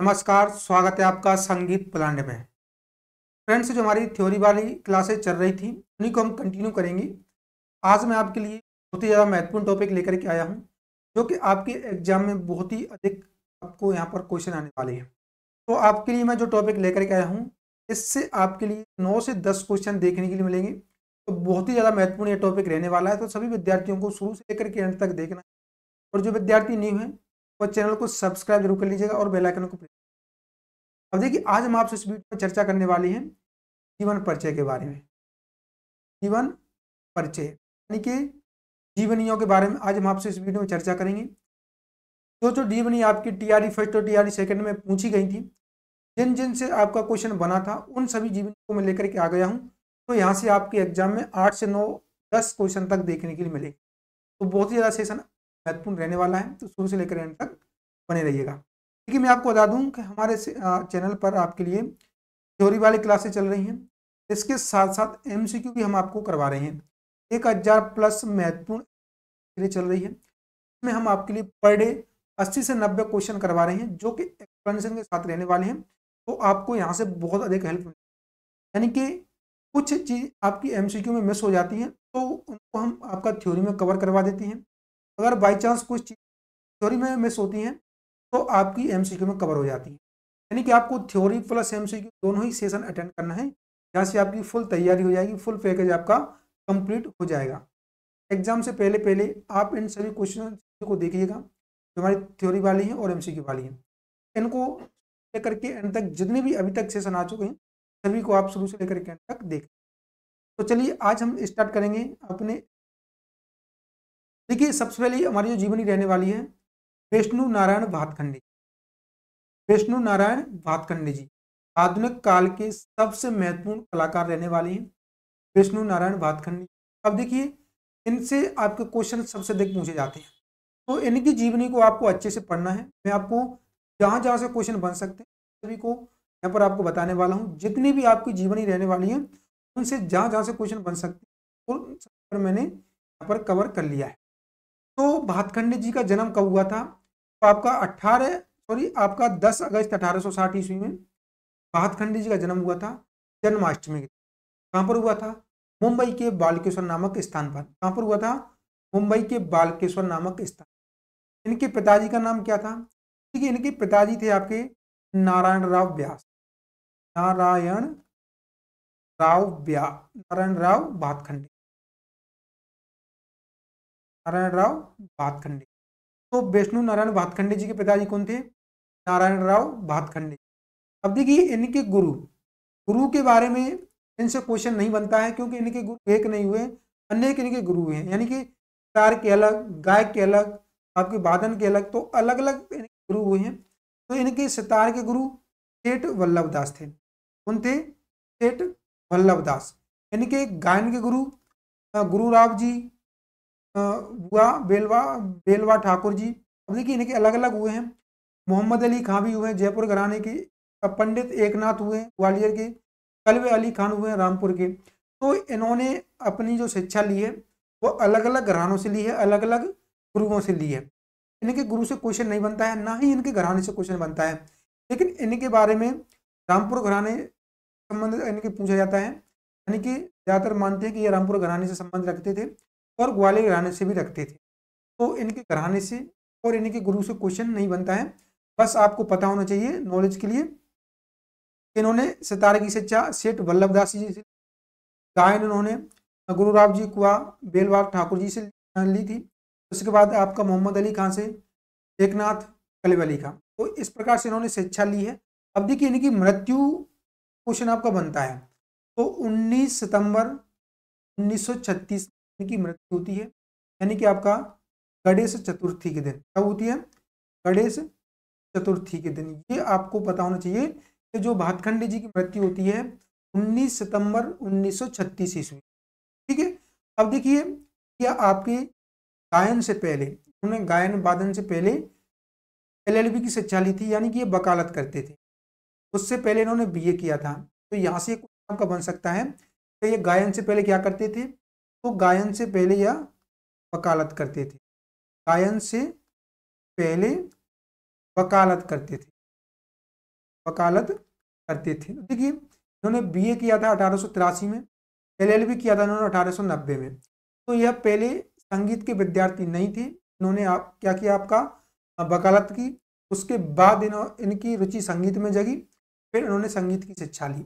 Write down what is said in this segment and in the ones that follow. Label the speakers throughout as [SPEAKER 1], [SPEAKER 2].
[SPEAKER 1] नमस्कार, स्वागत है आपका संगीत प्लांट में। फ्रेंड्स, जो हमारी थ्योरी वाली क्लासेस चल रही थी उन्हीं को हम कंटिन्यू करेंगे। आज मैं आपके लिए बहुत ही ज़्यादा महत्वपूर्ण टॉपिक लेकर के आया हूं, जो कि आपके एग्जाम में बहुत ही अधिक आपको यहाँ पर क्वेश्चन आने वाले हैं। तो आपके लिए मैं जो टॉपिक लेकर के आया हूँ, इससे आपके लिए 9 से 10 क्वेश्चन देखने के लिए मिलेंगे। तो बहुत ही ज़्यादा महत्वपूर्ण ये टॉपिक रहने वाला है, तो सभी विद्यार्थियों को शुरू से लेकर के अंत तक देखना है। और जो विद्यार्थी न्यू हैं वो चैनल को सब्सक्राइब जरूर कर लीजिएगा और बेल आइकन को। अब देखिए, आज हम आपसे इस वीडियो में चर्चा करने वाले हैं जीवन परिचय के बारे में। जीवन परिचय यानी कि जीवनियों के बारे में आज हम आपसे इस वीडियो में चर्चा करेंगे। जो जीवनी आपकी टीआरई फर्स्ट और टीआरई सेकंड में पूछी गई थी, जिन जिन से आपका क्वेश्चन बना था, उन सभी जीवनी को मैं लेकर के आ गया हूं। तो यहाँ से आपके एग्जाम में 8 से 9 10 क्वेश्चन तक देखने के लिए मिलेगा। तो बहुत ही ज़्यादा सेशन महत्वपूर्ण रहने वाला है, तो शुरू से लेकर एंड तक बने रहिएगा। देखिए, मैं आपको बता दूं कि हमारे चैनल पर आपके लिए थ्योरी वाली क्लासेस चल रही हैं, इसके साथ साथ एमसीक्यू भी हम आपको करवा रहे हैं। 1000 प्लस महत्वपूर्ण चल रही है, इसमें हम आपके लिए पर डे 80 से 90 क्वेश्चन करवा रहे हैं, जो कि एक्सप्लेनेशन के साथ रहने वाले हैं। तो आपको यहाँ से बहुत अधिक हेल्प मिलेगी। यानी कि कुछ चीज़ आपकी एमसीक्यू में मिस हो जाती हैं, तो उनको हम आपका थ्योरी में कवर करवा देते हैं। अगर बाई चांस कुछ चीज़ थ्योरी में मिस होती हैं, तो आपकी एमसीक्यू में कवर हो जाती है। यानी कि आपको थ्योरी प्लस एमसीक्यू दोनों ही सेशन अटेंड करना है। यहाँ से आपकी फुल तैयारी हो जाएगी, फुल पैकेज आपका कंप्लीट हो जाएगा। एग्जाम से पहले पहले आप इन सभी क्वेश्चन को देखिएगा, जो हमारी थ्योरी वाली है और एमसीक्यू वाली है। इनको लेकर के एंड तक जितने भी अभी तक सेशन आ चुके हैं, सभी को आप शुरू से लेकर के एंड तक देखें। तो चलिए, आज हम स्टार्ट करेंगे अपने। देखिए, सबसे पहले हमारी जो जीवनी रहने वाली है, विष्णु नारायण भातखंडे। विष्णु नारायण भातखंडे जी आधुनिक काल के सबसे महत्वपूर्ण कलाकार रहने वाले हैं, विष्णु नारायण भातखंडे। अब देखिए, इनसे आपके क्वेश्चन सबसे अधिक पूछे जाते हैं, तो इनकी जीवनी को आपको अच्छे से पढ़ना है। मैं आपको जहाँ जहाँ से क्वेश्चन बन सकते हैं सभी को यहाँ पर आपको बताने वाला हूँ। जितनी भी आपकी जीवनी रहने वाली है, उनसे जहाँ जहाँ से क्वेश्चन बन सकते हैं, उन सब पर मैंने यहाँ पर कवर कर लिया है। तो भातखंडे जी का जन्म कब हुआ था? तो आपका 10 अगस्त 1860 ईस्वी में भातखंडे जी का जन्म हुआ था, जन्माष्टमी के। कहाँ पर हुआ था? मुंबई के बालकेश्वर नामक स्थान पर। कहाँ पर हुआ था? मुंबई के बालकेश्वर नामक स्थान। इनके पिताजी का नाम क्या था? ठीक है, इनके पिताजी थे आपके नारायण राव व्यास। नारायण नारायण राव भातखंडे। नारायण राव भातखंडे। तो विष्णु नारायण भातखंडे जी के पिताजी कौन थे? नारायण राव भातखंडे। अब देखिए, इनके गुरु गुरु के बारे में इनसे क्वेश्चन नहीं बनता है, क्योंकि इनके गुरु एक नहीं हुए, अनेक इनके गुरु हैं। यानी कि तार के अलग, गायक के अलग, आपके वादन के अलग, तो अलग अलग इनके गुरु हुए हैं। तो इनके सितार के गुरु सेठ वल्लभ दास थे। कौन थे? सेठ वल्लभ दास। इनके गायन के गुरु गुरुराव जी हुआ बेलवा ठाकुर जी। अब देखिए, इनके अलग अलग हुए हैं। मोहम्मद अली खां भी हुए हैं, जयपुर घराने के। पंडित एकनाथ हुए ग्वालियर के। कलवे अली खान हुए हैं रामपुर के। तो इन्होंने अपनी जो शिक्षा ली है, वो अलग अलग घरानों से ली है, अलग अलग गुरुओं से ली है। इनके गुरु से क्वेश्चन नहीं बनता है, ना ही इनके घराने से क्वेश्चन बनता है। लेकिन इनके बारे में रामपुर घराने संबंध इनके पूछा जाता है। यानी कि ज़्यादातर मानते हैं कि ये रामपुर घराने से संबंध रखते थे और ग्वालियर घराने से भी रखते थे। तो इनके घराने से और इनके गुरु से क्वेश्चन नहीं बनता है। बस आपको पता होना चाहिए नॉलेज के लिए, इन्होंने सितारे की शिक्षा सेठ वल्लभदास जी से, गायन इन्होंने गुरुराव जी कुआ बेलवाल ठाकुर जी से ली थी। उसके बाद आपका मोहम्मद अली खान से, एकनाथ, कलवे अली खान। तो इस प्रकार से इन्होंने शिक्षा ली है। अब देखिए, इनकी मृत्यु क्वेश्चन आपका बनता है, तो 19 सितंबर 1936 इनकी मृत्यु होती है। यानी कि आपका गणेश चतुर्थी के दिन। कब होती है? गणेश चतुर्थी के दिन। ये आपको पता होना चाहिए कि जो भातखंडे जी की मृत्यु होती है 19 सितंबर 1936 ईस्वी। ठीक है। अब देखिए, क्या आपके गायन से पहले, उन्होंने गायन वादन से पहले एलएलबी की शिक्षा ली थी, यानी कि ये वकालत करते थे। उससे पहले इन्होंने बीए किया था। तो यहाँ से आपका बन सकता है कि ये गायन से पहले क्या करते थे? तो गायन से पहले यह वकालत करते थे। गायन से पहले वकालत करते थे। वकालत करते थे। देखिए इन्होंने बीए किया था 1883 में, एलएलबी किया था इन्होंने 1890 में। तो यह पहले संगीत के विद्यार्थी नहीं थे, इन्होंने क्या किया, आपका वकालत की। उसके बाद इनकी रुचि संगीत में जगी, फिर इन्होंने संगीत की शिक्षा ली।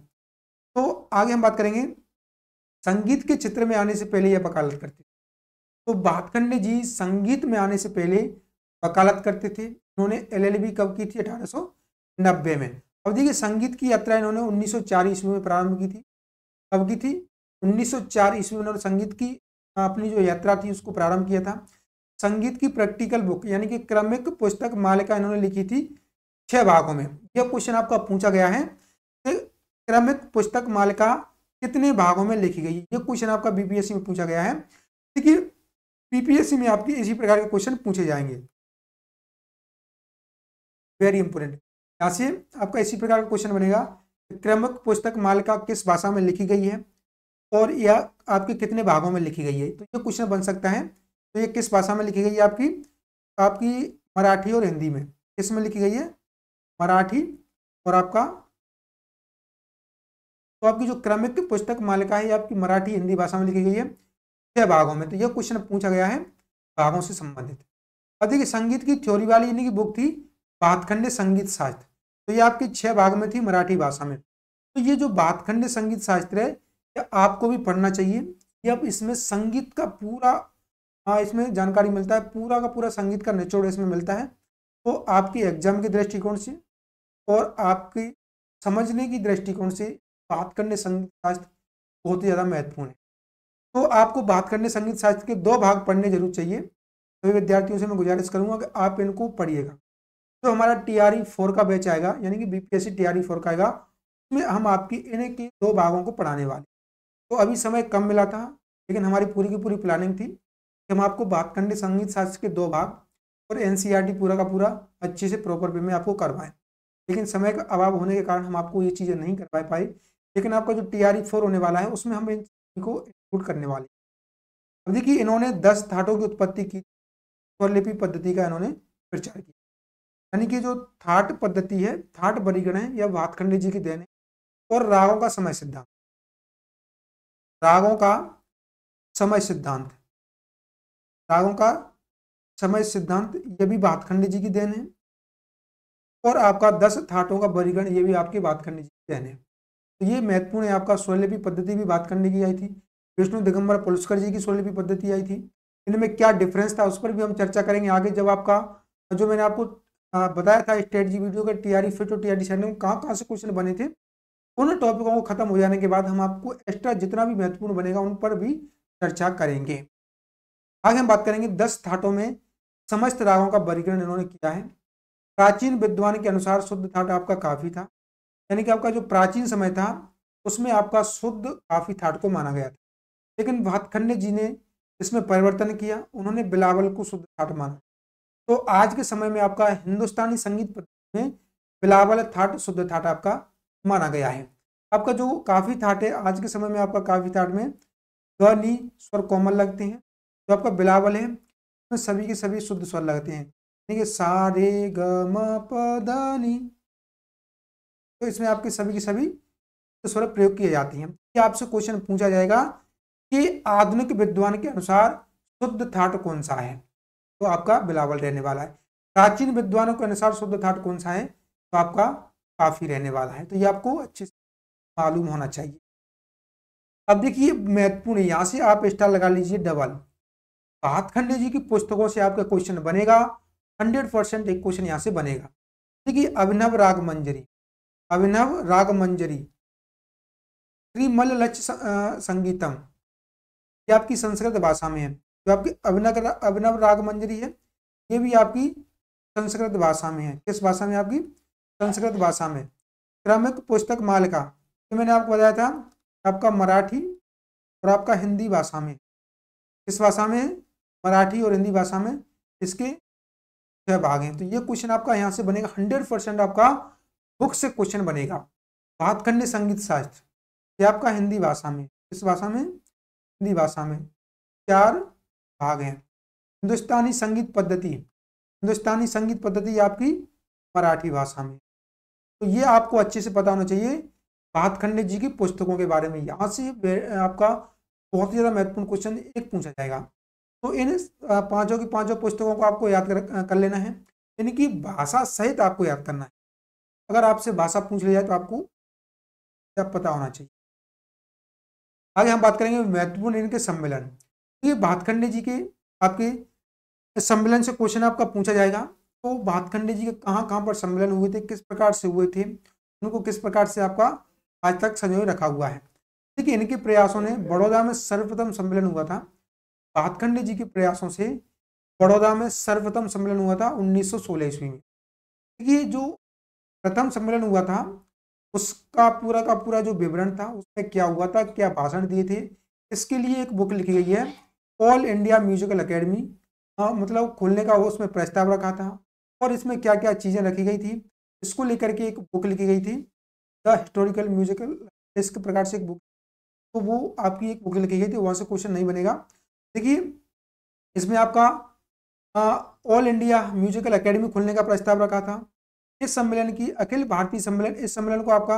[SPEAKER 1] तो आगे हम बात करेंगे, संगीत के चित्र में आने से पहले यह वकालत करते थे। तो भातखंडे जी संगीत में आने से पहले वकालत करते थे। इन्होंने एलएलबी कब की थी? 1890 में। अब देखिए संगीत की यात्रा इन्होंने 1904 ईस्वी में प्रारंभ की थी। कब की थी? 1904 ईस्वी में उन्होंने संगीत की अपनी जो यात्रा थी उसको प्रारंभ किया था। संगीत की प्रैक्टिकल बुक यानी कि क्रमिक पुस्तक मालिका इन्होंने लिखी थी 6 भागों में। यह क्वेश्चन आपका पूछा गया है कि क्रमिक पुस्तक मालिका कितने भागों में लिखी गई? यह क्वेश्चन आपका बीपीएससी में पूछा गया है। देखिए बीपीएससी में आपके इसी प्रकार के क्वेश्चन पूछे जाएंगे, वेरी इंपोर्टेंट। यहाँ से आपका इसी प्रकार का क्वेश्चन बनेगा, क्रमिक पुस्तक मालिका किस भाषा में लिखी गई है और यह आपके कितने भागों में लिखी गई है। तो ये क्वेश्चन बन सकता है। तो ये किस भाषा में लिखी गई है? आपकी मराठी और हिंदी में। किस में लिखी गई है? मराठी और आपका, तो आपकी जो क्रमिक पुस्तक मालिका है ये आपकी मराठी हिंदी भाषा में लिखी गई है 6 भागों में। तो यह क्वेश्चन पूछा गया है भागों से संबंधित। अब देखिए संगीत की थ्योरी वाली यानी कि बुक थी भातखंडे संगीत शास्त्र, तो ये आपकी 6 भाग में थी मराठी भाषा में। तो ये जो भातखंडे संगीत शास्त्र है ये आपको भी पढ़ना चाहिए। ये अब इसमें संगीत का पूरा इसमें जानकारी मिलता है, पूरा का पूरा संगीत का निचोड़ इसमें मिलता है। तो आपकी एग्जाम के दृष्टिकोण से और आपकी समझने की दृष्टिकोण से भातखंडे संगीत शास्त्र बहुत ही ज़्यादा महत्वपूर्ण है। तो आपको भातखंडे संगीत शास्त्र के 2 भाग पढ़ने जरूर चाहिए। सभी विद्यार्थियों से मैं गुजारिश करूंगा कि आप इनको पढ़िएगा। तो हमारा TRE 4 का बैच आएगा यानी कि बीपीएससी TRE 4 का आएगा, उसमें हम आपकी इन्हीं के 2 भागों को पढ़ाने वाले। तो अभी समय कम मिला था लेकिन हमारी पूरी की पूरी प्लानिंग थी कि हम आपको भातखंडे संगीत शास्त्र के 2 भाग और NCERT पूरा का पूरा अच्छे से प्रॉपर वे में आपको करवाएं, लेकिन समय का अभाव होने के कारण हम आपको ये चीज़ें नहीं करवा पाए। लेकिन आपका जो TRE 4 होने वाला है उसमें हम इनको इंक्लूड करने वाले। अब देखिए इन्होंने 10 थाटों की उत्पत्ति की, स्वरलिपि पद्धति का इन्होंने प्रचार किया। यानी कि जो थाट पद्धति है, थाट वर्गीकरण है, यह भातखंडे जी की देन है। और रागों का समय सिद्धांत, रागों का समय सिद्धांत, रागों का समय सिद्धांत ये भी भातखंडे जी की देन है। और आपका 10 थाटों का वर्गीकरण ये भी आपके भातखंडे जी की देन है। तो ये महत्वपूर्ण है। आपका स्वरलिपि पद्धति भी भातखंडे की आई थी। विष्णु दिगंबर पुलस्कर जी की स्वरलिपि पद्धति आई थी। इनमें क्या डिफरेंस था उस पर भी हम चर्चा करेंगे आगे, जब आपका जो मैंने आपको बताया था स्टेट जी वीडियो का TRE 5 और TRE 7 में कहाँ से क्वेश्चन बने थे, उन टॉपिकों को खत्म हो जाने के बाद हम आपको एक्स्ट्रा जितना भी महत्वपूर्ण बनेगा उन पर भी चर्चा करेंगे। आगे हम बात करेंगे 10 थाटों में समस्त रागों का वर्गीकरण इन्होंने किया है। प्राचीन विद्वान के अनुसार शुद्ध थाट आपका काफी था, यानी कि आपका जो प्राचीन समय था उसमें आपका शुद्ध काफी थाट को माना गया था। लेकिन भातखंडे जी ने इसमें परिवर्तन किया, उन्होंने बिलावल को शुद्ध थाट माना। तो आज के समय में आपका हिंदुस्तानी संगीत पद्धति में बिलावल थाट शुद्ध थाट आपका माना गया है। आपका जो काफी थाट है आज के समय में आपका काफी थाट में ग नी स्वर कोमल लगते हैं। जो आपका बिलावल है उसमें सभी के सभी शुद्ध स्वर लगते हैं, यानी कि सा रे ग म प ध नी। तो इसमें आपके सभी के सभी स्वर प्रयोग किए जाती हैं। ये आपसे क्वेश्चन पूछा जाएगा कि आधुनिक विद्वान के अनुसार शुद्ध थाट कौन सा है, तो आपका बिलावल रहने वाला है। प्राचीन विद्वानों के अनुसार शुद्ध थाट कौन सा है, तो आपका काफी रहने वाला है। तो ये आपको अच्छे से मालूम होना चाहिए। अब देखिए महत्वपूर्ण, यहां से आप स्टार लगा लीजिए डबल। भातखंडे जी की पुस्तकों से आपका क्वेश्चन बनेगा 100%, एक क्वेश्चन यहां से बनेगा। देखिए अभिनव राग मंजरी, अभिनव राग मंजरी, त्रिमल लक्ष्य संगीतम, ये आपकी संस्कृत भाषा में है। जो आपकी अभिनव राग मंजरी है ये भी आपकी संस्कृत भाषा में है। किस भाषा में? आपकी संस्कृत भाषा में। क्रमिक पुस्तक मालिका, तो मैंने आपको बताया था आपका मराठी और आपका हिंदी भाषा में। किस भाषा में? मराठी और हिंदी भाषा में इसके 6 भाग हैं। तो ये क्वेश्चन आपका यहाँ से बनेगा 100%, आपका बुक से क्वेश्चन बनेगा। भातखंडे संगीत शास्त्र ये आपका हिंदी भाषा में, किस भाषा में? हिंदी भाषा में 4 भाग हैं। हिंदुस्तानी संगीत पद्धति, हिंदुस्तानी संगीत पद्धति आपकी मराठी भाषा में। तो ये आपको अच्छे से पता होना चाहिए भातखंडे जी की पुस्तकों के बारे में। यहाँ से आपका बहुत ही ज़्यादा महत्वपूर्ण क्वेश्चन एक पूछा जाएगा। तो इन पांचों की पांचों पुस्तकों को आपको याद कर लेना है, यानी कि भाषा सहित आपको याद करना है। अगर आपसे भाषा पूछ लिया जाए तो आपको क्या पता होना चाहिए। आगे हम बात करेंगे महत्वपूर्ण इनके सम्मेलन। ये भातखंडे जी के आपके सम्मेलन से क्वेश्चन आपका पूछा जाएगा। तो भातखंडे जी के कहाँ कहाँ पर सम्मेलन हुए थे, किस प्रकार से हुए थे, उनको किस प्रकार से आपका आज तक संजोए रखा हुआ है। देखिए इनके प्रयासों ने बड़ौदा में सर्वप्रथम सम्मेलन हुआ था। भातखंडे जी के प्रयासों से बड़ौदा में सर्वप्रथम सम्मेलन हुआ था 1916 ईस्वी में। ये जो प्रथम सम्मेलन हुआ था उसका पूरा का पूरा जो विवरण था, उसमें क्या हुआ था, क्या भाषण दिए थे, इसके लिए एक बुक लिखी गई है ऑल इंडिया म्यूजिकल अकेडमी। मतलब खोलने का उसमें प्रस्ताव रखा था और इसमें क्या क्या चीज़ें रखी गई थी, इसको लेकर के एक बुक लिखी गई थी द हिस्टोरिकल म्यूजिकल, इस प्रकार से एक बुक। तो वो आपकी एक बुक लिखी गई थी, वहाँ से क्वेश्चन नहीं बनेगा। देखिए इसमें आपका ऑल इंडिया म्यूजिकल अकेडमी खोलने का प्रस्ताव रखा था। इस सम्मेलन की अखिल भारतीय सम्मेलन, इस सम्मेलन को आपका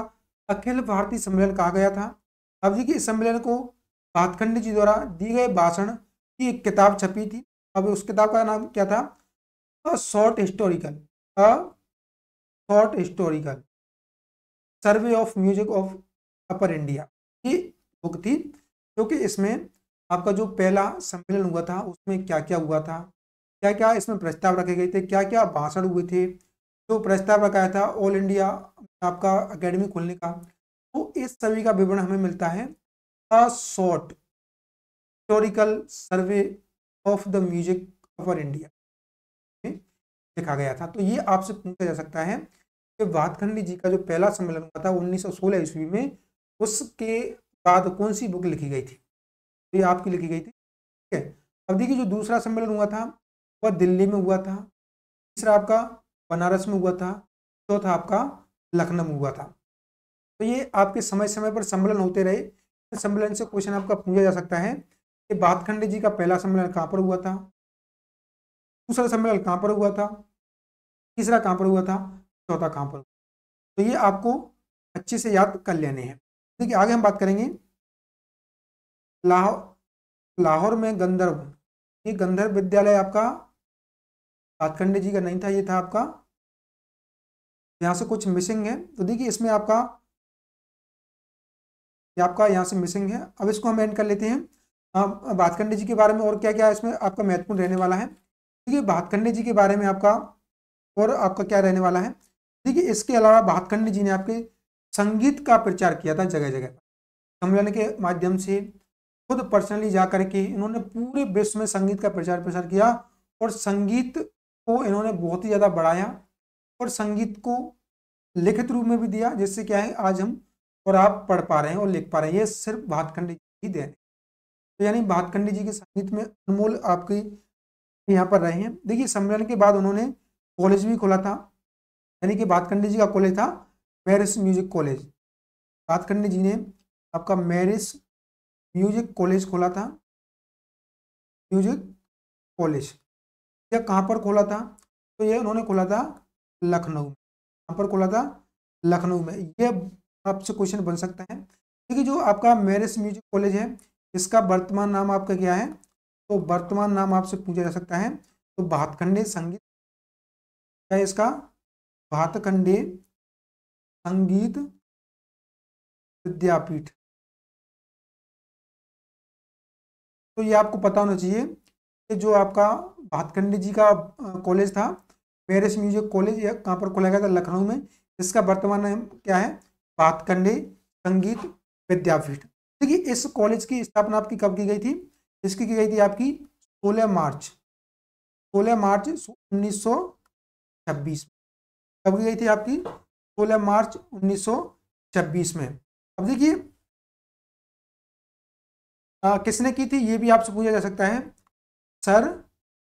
[SPEAKER 1] अखिल भारतीय सम्मेलन कहा गया था। अब देखिए इस सम्मेलन को भातखंडे जी द्वारा दिए गए भाषण की एक किताब छपी थी। अब उस किताब का नाम क्या था, a short historical survey of music of upper India, ये बुक थी। क्योंकि इसमें आपका जो पहला सम्मेलन हुआ था उसमें क्या क्या हुआ था, क्या क्या इसमें प्रस्ताव रखे गए थे, क्या क्या भाषण हुए थे, जो प्रस्ताव रखाया था ऑल इंडिया आपका अकेडमी खोलने का, तो इस सभी का विवरण हमें मिलता है a short historical survey of the music of India में लिखा गया था। तो ये आपसे पूछा जा सकता है कि भातखंडे जी का जो पहला सम्मेलन हुआ था 1916 ईस्वी में, उसके बाद कौन सी बुक लिखी गई थी, तो ये आपकी लिखी गई थी। ठीक है, अब देखिए जो दूसरा सम्मेलन हुआ था वह दिल्ली में हुआ था, तीसरा आपका बनारस में हुआ था, चौथा आपका लखनऊ में हुआ था। तो ये आपके समय समय पर सम्मेलन होते रहे। इस सम्मेलन से क्वेश्चन आपका पूछा जा सकता है कि भातखंडे जी का पहला सम्मेलन कहाँ पर हुआ था, दूसरा सम्मेलन कहाँ पर हुआ था, तीसरा कहाँ पर हुआ था, चौथा कहाँ पर। तो ये आपको अच्छे से याद कर लेने हैं। देखिए आगे हम बात करेंगे लाहौर में गंधर्व, ये गंधर्व विद्यालय आपका भातखंडे जी का नहीं था, ये था आपका, यहाँ से कुछ मिसिंग है। तो देखिए इसमें आपका यहाँ से मिसिंग है। अब इसको हम एंड कर लेते हैं। भातखंडे जी के बारे में और क्या क्या इसमें आपका महत्वपूर्ण रहने वाला है। देखिए भातखंडे जी के बारे में आपका और आपका क्या रहने वाला है। देखिए इसके अलावा भातखंडे जी ने आपके संगीत का प्रचार किया था जगह जगह। सम्मेलन के माध्यम से खुद पर्सनली जा करके इन्होंने पूरे विश्व में संगीत का प्रचार प्रसार किया और संगीत को इन्होंने बहुत ही ज़्यादा बढ़ाया और संगीत को लिखित रूप में भी दिया, जिससे क्या है आज हम और आप पढ़ पा रहे हैं और लिख पा रहे हैं। ये सिर्फ भातखंडे जी की देन है। तो यानी भातखंडे जी के संगीत में अनमोल आपके यहाँ पर रहे हैं। देखिए सम्मेलन के बाद उन्होंने कॉलेज भी खोला था, यानी कि भातखंडे जी का कॉलेज था मैरिस म्यूजिक कॉलेज। भातखंडे जी ने आपका मैरिस म्यूजिक कॉलेज खोला था। म्यूजिक कॉलेज यह कहाँ पर खोला था, तो ये उन्होंने खोला था लखनऊ में। कहाँ पर खोला था, लखनऊ में। ये आपसे क्वेश्चन बन सकता है। देखिए जो आपका मैरिस म्यूजिक कॉलेज है इसका वर्तमान नाम आपका क्या है, तो वर्तमान नाम आपसे पूछा जा सकता है। तो भातखंडे संगीत क्या है इसका, भातखंडे संगीत विद्यापीठ। तो ये आपको पता होना चाहिए कि जो आपका भातखंडे जी का कॉलेज था मैरिस म्यूजिक कॉलेज, यह कहाँ पर खोला गया था, लखनऊ में। इसका वर्तमान नाम क्या है, भातखंडे संगीत विद्यापीठ। देखिए इस कॉलेज की स्थापना आपकी कब की गई थी, इसकी की गई थी आपकी 16 मार्च 1926 कब की गई थी आपकी, 16 मार्च 1926 में। अब देखिए किसने की थी ये भी आपसे पूछा जा सकता है, सर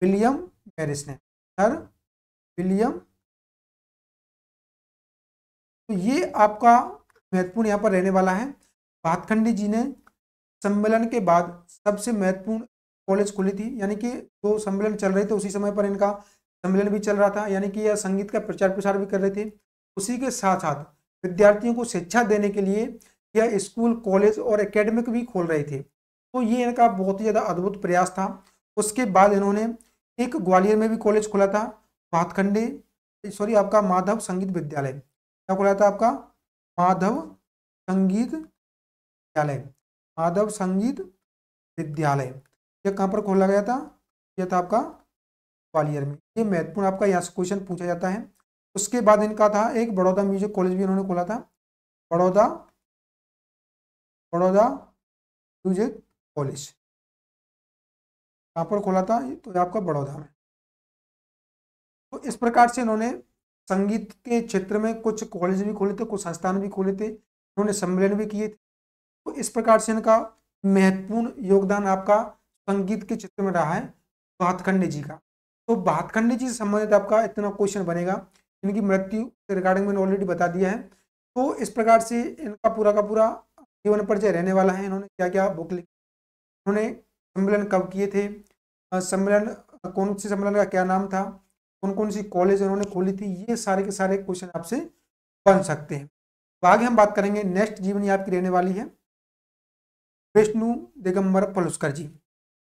[SPEAKER 1] विलियम मैरिस ने, सर विलियम। तो ये आपका महत्वपूर्ण यहाँ पर रहने वाला है। भातखंडे जी ने सम्मेलन के बाद सबसे महत्वपूर्ण कॉलेज खुली थी, यानी कि जो सम्मेलन चल रहे थे उसी समय पर इनका सम्मेलन भी चल रहा था, यानी कि यह संगीत का प्रचार प्रसार भी कर रहे थे। उसी के साथ साथ विद्यार्थियों को शिक्षा देने के लिए यह स्कूल, कॉलेज और एकेडमिक भी खोल रहे थे। तो ये इनका बहुत ही ज़्यादा अद्भुत प्रयास था। उसके बाद इन्होंने एक ग्वालियर में भी कॉलेज खोला था, आपका माधव संगीत विद्यालय। क्या खोला था आपका? माधव संगीत विद्यालय। माधव संगीत विद्यालय यह कहाँ पर खोला गया था? यह था आपका ग्वालियर में। ये महत्वपूर्ण आपका यहाँ से क्वेश्चन पूछा जाता है। उसके बाद इनका था एक बड़ौदा म्यूजिक कॉलेज भी इन्होंने खोला था। बड़ौदा म्यूजिक कॉलेज कहाँ पर खोला था? तो आपका बड़ौदा में। तो इस प्रकार से इन्होंने संगीत के क्षेत्र में कुछ कॉलेज भी खोले थे, कुछ संस्थान भी खोले थे, इन्होंने सम्मेलन भी किए थे। तो इस प्रकार से इनका महत्वपूर्ण योगदान आपका संगीत के क्षेत्र में रहा है भातखंडे जी का। तो भातखंडे जी से संबंधित आपका इतना क्वेश्चन बनेगा। इनकी मृत्यु के रिगार्डिंग मैंने ऑलरेडी बता दिया है। तो इस प्रकार से इनका पूरा का पूरा जीवन परिचय रहने वाला है। इन्होंने क्या क्या बुक लिखी, इन्होंने सम्मेलन कब किए थे, सम्मेलन कौन से सम्मेलन का क्या नाम था, कौन कौन सी कॉलेज उन्होंने खोली थी, ये सारे के सारे क्वेश्चन आपसे बन सकते हैं। तो आगे हम बात करेंगे, नेक्स्ट जीवनी आपकी रहने वाली है विष्णु दिगंबर पलुस्कर जी।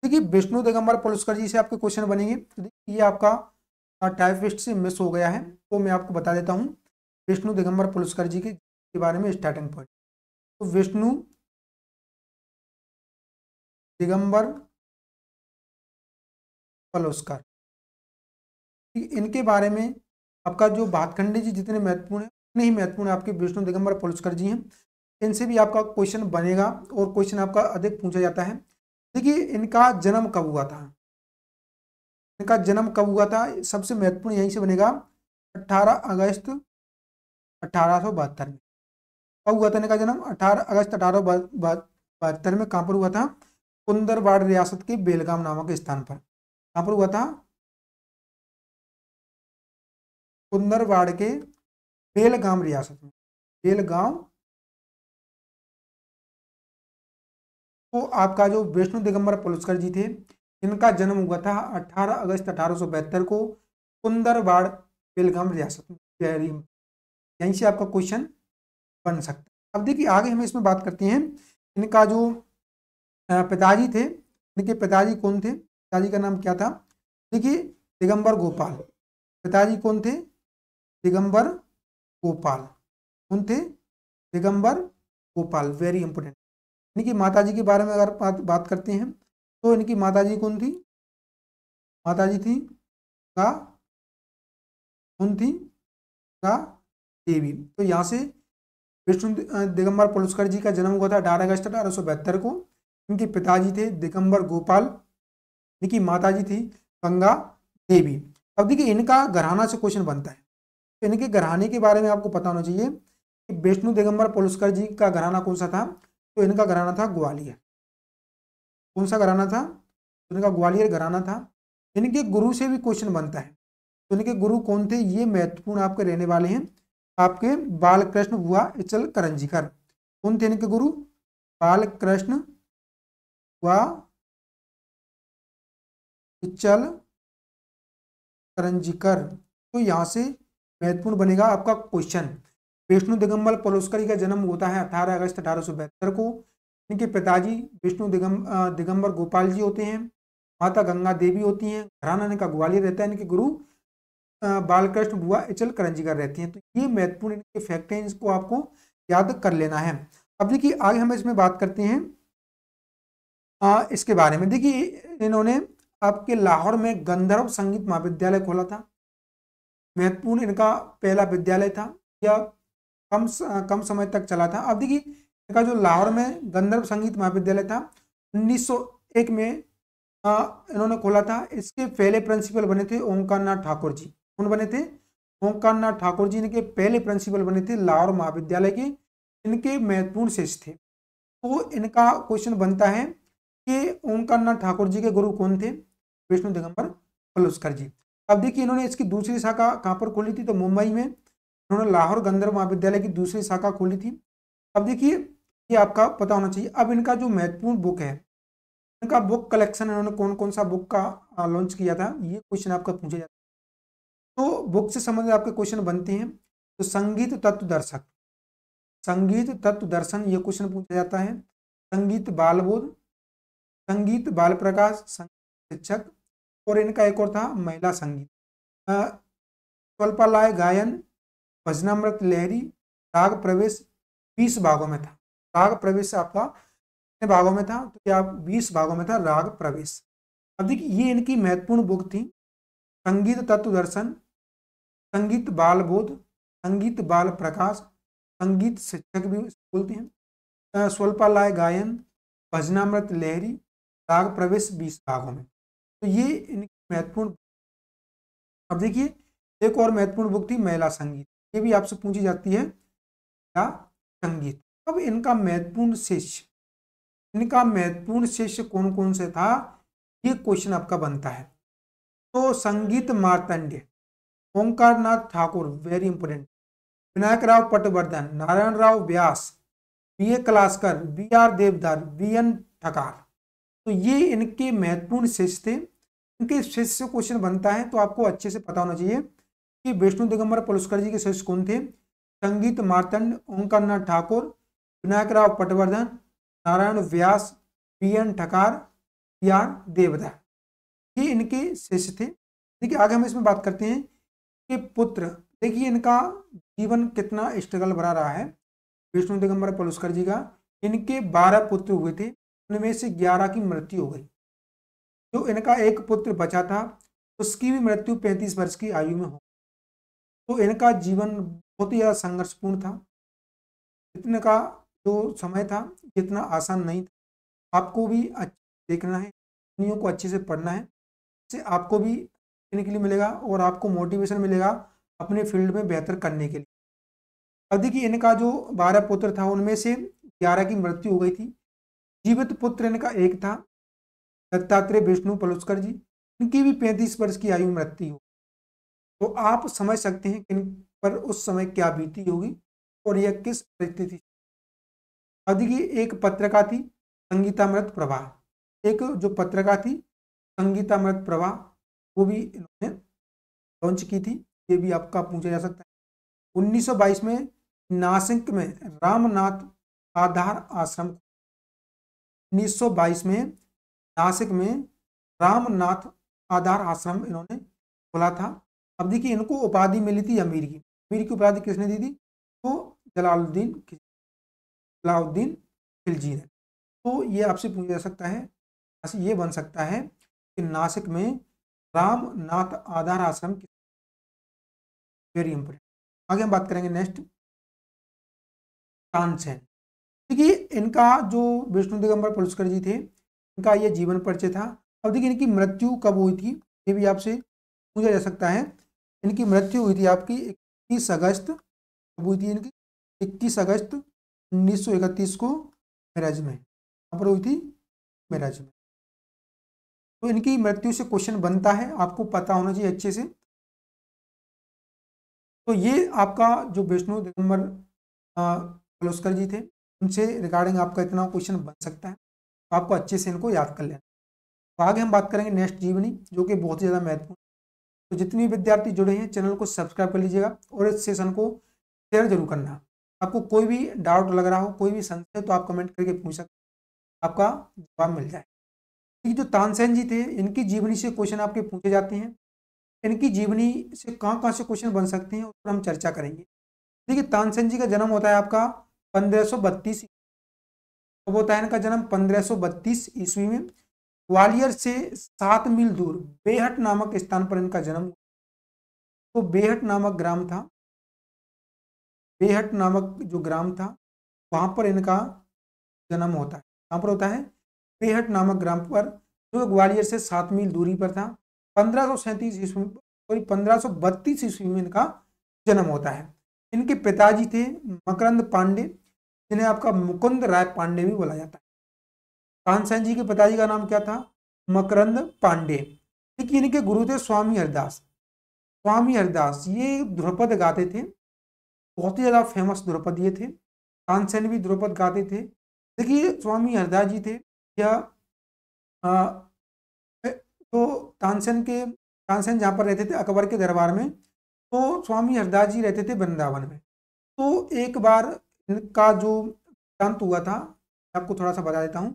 [SPEAKER 1] देखिए विष्णु दिगंबर पलुस्कर जी से आपके क्वेश्चन बनेंगे। ये आपका टाइपिस्ट से मिस हो गया है, तो मैं आपको बता देता हूँ विष्णु दिगंबर पलुस्कर जी के बारे में स्टार्टिंग पॉइंट। तो विष्णु दिगंबर पलुस्कर, इनके बारे में आपका जो भातखंडे जी जितने महत्वपूर्ण है उतने ही महत्वपूर्ण आपके विष्णु दिगंबर पलुस्कर जी हैं। इनसे भी आपका क्वेश्चन बनेगा और क्वेश्चन आपका अधिक पूछा जाता है। देखिए इनका जन्म कब हुआ था, इनका जन्म कब हुआ था, सबसे महत्वपूर्ण यहीं से बनेगा 18 अगस्त 1872 में। कब हुआ था इनका जन्म? 18 अगस्त 1872 में। कहाँ पर हुआ था? कुंदरबाड़ रियासत के बेलगाम नामक स्थान पर। कहाँ पर हुआ था? कुंदरबाड़ के बेलगाम रियासत में, बेलगाम। तो आपका जो विष्णु दिगंबर पलुस्कर जी थे, इनका जन्म हुआ था 18 अगस्त 1872 को कुंदरबाड़ बेलगाम रियासत में। यहीं से आपका क्वेश्चन बन सकता है। अब देखिए आगे हम इसमें बात करते हैं, इनका जो पिताजी थे, इनके पिताजी कौन थे, पिताजी का नाम क्या था? देखिए दिगंबर गोपाल। पिताजी कौन थे? दिगंबर गोपाल। कौन थे? Digambar Gopal, very important. इनकी माताजी के बारे में अगर बात करते हैं तो इनकी माताजी कौन थी? माताजी थी गा, कौन थी? गा देवी। तो यहाँ से विष्णु दिगंबर पलुस्कर जी का जन्म हुआ था 18 अगस्त 1872 को। इनके पिताजी थे दिगंबर गोपाल, इनकी माताजी थी गंगा देवी। अब देखिए इनका घराना से क्वेश्चन बनता है, तो इनके घराने के बारे में आपको पता होना चाहिए कि विष्णु दिगंबर पलुस्कर जी का घराना कौन सा था। तो इनका घराना था ग्वालियर। कौन सा घराना था? तो इनका ग्वालियर घराना था। इनके गुरु से भी क्वेश्चन बनता है, तो इनके गुरु कौन थे ये महत्वपूर्ण आपके रहने वाले हैं, आपके बालकृष्ण बुआ इचल करंजीकर। कौन थे इनके गुरु? बालकृष्ण बुआ इचल करंजीकर। तो यहाँ से महत्वपूर्ण बनेगा आपका क्वेश्चन। विष्णु दिगंबर पलुस्कर का जन्म होता है 18 अगस्त 1872 को। इनके पिताजी विष्णु दिगंबर गोपाल जी होते हैं, माता गंगा देवी होती हैं, घराना इनका ग्वालियर रहता है, इनके गुरु बालकृष्ण बुआ इचल करंजीकर रहती हैं। तो ये महत्वपूर्ण इनके फैक्ट हैं, इसको आपको याद कर लेना है। अब देखिए आगे हम इसमें बात करते हैं इसके बारे में। देखिए इन्होंने आपके लाहौर में गंधर्व संगीत महाविद्यालय खोला था। महत्वपूर्ण इनका पहला विद्यालय था, या कम समय तक चला था। अब देखिए इनका जो लाहौर में गंधर्व संगीत महाविद्यालय था 1901 में इन्होंने खोला था। इसके पहले प्रिंसिपल बने थे ओंकार नाथ ठाकुर जी। कौन बने थे? ओंकार नाथ ठाकुर जी इनके पहले प्रिंसिपल बने थे लाहौर महाविद्यालय के। इनके महत्वपूर्ण शिष्य थे। तो इनका क्वेश्चन बनता है कि ओंकार नाथ ठाकुर जी के गुरु कौन थे? विष्णु दिगंबर पलुस्कर जी। अब देखिए इन्होंने इसकी दूसरी शाखा कहाँ पर खोली थी? तो मुंबई में इन्होंने लाहौर गंधर्व महाविद्यालय की दूसरी शाखा खोली थी। अब देखिए ये आपका पता होना चाहिए। अब इनका जो महत्वपूर्ण बुक है, इनका बुक कलेक्शन, इन्होंने कौन कौन सा बुक का लॉन्च किया था, ये क्वेश्चन आपका पूछा जाता है। तो बुक से संबंधित आपके क्वेश्चन बनते हैं। तो संगीत तत्व दर्शक, संगीत तत्व दर्शन ये क्वेश्चन पूछा जाता है। संगीत बाल बोध, संगीत बाल प्रकाश, संगीत शिक्षक, और इनका एक और था महिला संगीत। स्वल्पालय गायन, भजनामृत लहरी, राग प्रवेश 20 भागों में था। राग प्रवेश आपका कितने भागों में था? तो क्या 20 भागों में था राग प्रवेश। अब देखिए ये इनकी महत्वपूर्ण बुक थी। संगीत तत्व दर्शन, संगीत बाल बोध, संगीत बाल प्रकाश, संगीत शिक्षक भी बोलते हैं, स्वल्पालय गायन, भजनामृत लहरी, राग प्रवेश 20 भागों में। तो ये इनकी महत्वपूर्ण। अब देखिए एक और महत्वपूर्ण बुक थी महिला संगीत, ये भी आपसे पूछी जाती है या संगीत। अब इनका महत्वपूर्ण शिष्य, इनका महत्वपूर्ण शिष्य कौन कौन से था, ये क्वेश्चन आपका बनता है। तो Sangeet Martand, Omkar Nath Thakur very important, Vinayak Rao Patwardhan, Narayan Rao Vyas, B A Kalaskar, B R Deodhar, B N Thakar. तो ये इनके महत्वपूर्ण शिष्य थे। इनके शिष्य से क्वेश्चन बनता है तो आपको अच्छे से पता होना चाहिए कि विष्णु दिगंबर पलुस्कर जी के शिष्य कौन थे। Sangeet Martand, Omkar Nath Thakur, Vinayak Rao Patwardhan, Narayan Vyas, B N Thakar, B R Deodhar, ये इनके शिष्य थे। देखिए आगे हम इसमें बात करते हैं कि पुत्र, देखिए इनका जीवन कितना स्ट्रगल भरा रहा है विष्णु दिगंबर पलुस्कर जी का। इनके 12 पुत्र हुए थे, उनमें से 11 की मृत्यु हो गई। जो इनका एक पुत्र बचा था उसकी भी मृत्यु 35 वर्ष की आयु में हो। तो इनका जीवन बहुत ही ज़्यादा संघर्षपूर्ण था। इतने का जो समय था इतना आसान नहीं था। आपको भी देखना है, कहानियों को अच्छे से पढ़ना है, इससे आपको भी सीखने के लिए मिलेगा और आपको मोटिवेशन मिलेगा अपने फील्ड में बेहतर करने के लिए। अब देखिए इनका जो 12 पुत्र था उनमें से 11 की मृत्यु हो गई थी। जीवित पुत्र इनका एक था, दत्तात्रेय विष्णु पलुस्कर जी, इनकी भी 35 वर्ष की आयु में मृत्यु हो। तो आप समझ सकते हैं कि इन पर उस समय क्या बीती होगी और यह किस परिस्थिति। अब देखिए एक पत्रिका थी संगीतामृत प्रभा, एक जो पत्रिका थी संगीतामृत प्रभा वो भी इन्होंने लॉन्च की थी, ये भी आपका पूछा जा सकता है। 1922 में नासिक में रामनाथ आधार आश्रम, 1922 में नासिक में रामनाथ आधार आश्रम इन्होंने खोला था। अब देखिए इनको उपाधि मिली थी अमीर की। अमीर की उपाधि किसने दी थी? तो जलालुद्दीन खिलजी ने। तो ये आपसे पूछा जा सकता है, ये बन सकता है कि नासिक में रामनाथ आधार आश्रम, वेरी इंपोर्टेंट। आगे हम बात करेंगे नेक्स्ट, तानसेन। देखिए इनका जो विष्णु दिगंबर पलुस्कर जी थे इनका ये जीवन परिचय था। अब देखिए इनकी मृत्यु कब हुई थी ये भी आपसे पूछा जा सकता है। इनकी मृत्यु हुई थी आपकी 21 अगस्त, कब हुई थी इनकी? 21 अगस्त 1931 को मेरठ में, यहाँ पर हुई थी मेरठ में। तो इनकी मृत्यु से क्वेश्चन बनता है, आपको पता होना चाहिए अच्छे से। तो ये आपका जो विष्णु दिगंबर पलुस्कर जी थे उनसे रिगार्डिंग आपका इतना क्वेश्चन बन सकता है, तो आपको अच्छे से इनको याद कर लेना। तो आगे हम बात करेंगे नेक्स्ट जीवनी, जो कि बहुत ही ज़्यादा महत्वपूर्ण। तो जितने भी विद्यार्थी जुड़े हैं चैनल को सब्सक्राइब कर लीजिएगा और इस सेशन को शेयर जरूर करना। आपको कोई भी डाउट लग रहा हो, कोई भी संशय, तो आप कमेंट करके पूछ सकते हैं, आपका जवाब मिल जाए। ये जो तानसेन जी थे इनकी जीवनी से क्वेश्चन आपके पूछे जाते हैं। इनकी जीवनी से कहाँ से क्वेश्चन बन सकते हैं उस पर हम चर्चा करेंगे। देखिए तानसेन जी का जन्म होता है आपका 1532, कब होता है इनका जन्म? 1532 ईस्वी में। ग्वालियर से 7 मील दूर बेहट नामक स्थान पर इनका जन्म। तो बेहट नामक ग्राम था, बेहट नामक जो ग्राम था वहां पर इनका जन्म होता है। कहाँ पर होता है? बेहट नामक ग्राम पर, जो ग्वालियर से 7 मील दूरी पर था। 1537 ईस्वी, सॉरी 1532 ईस्वी में इनका जन्म होता है। इनके पिताजी थे मकरंद पांडे, जिन्हें आपका मुकुंद राय पांडे भी बोला जाता है। तानसेन जी के पिताजी का नाम क्या था? मकरंद पांडे। देखिए इनके गुरु थे स्वामी हरिदास। स्वामी हरिदास ये ध्रुपद गाते थे, बहुत ही ज़्यादा फेमस ध्रुपद ये थे। तानसेन भी ध्रुपद गाते थे। देखिए स्वामी हरिदास जी थे या तो तानसेन जहाँ पर रहते थे अकबर के दरबार में, तो स्वामी हरदास जी रहते थे वृंदावन में। तो एक बार इनका जो वृत्तांत हुआ था, आपको थोड़ा सा बता देता हूँ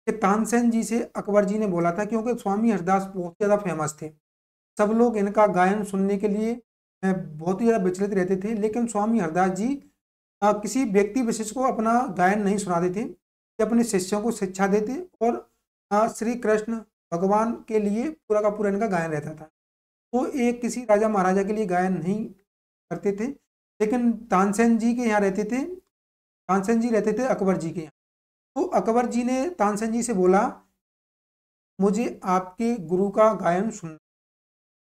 [SPEAKER 1] कि तानसेन जी से अकबर जी ने बोला था, क्योंकि स्वामी हरदास बहुत ज़्यादा फेमस थे, सब लोग इनका गायन सुनने के लिए बहुत ही ज़्यादा विचलित रहते थे। लेकिन स्वामी हरदास जी किसी व्यक्ति विशेष को अपना गायन नहीं सुनाते थे, कि अपने शिष्यों को शिक्षा देते और श्री कृष्ण भगवान के लिए पूरा का पूरा इनका गायन रहता था। वो एक किसी राजा महाराजा के लिए गायन नहीं करते थे। लेकिन तानसेन जी के यहाँ रहते थे, तानसेन जी रहते थे अकबर जी के यहाँ। तो अकबर जी ने तानसेन जी से बोला, मुझे आपके गुरु का गायन सुनना।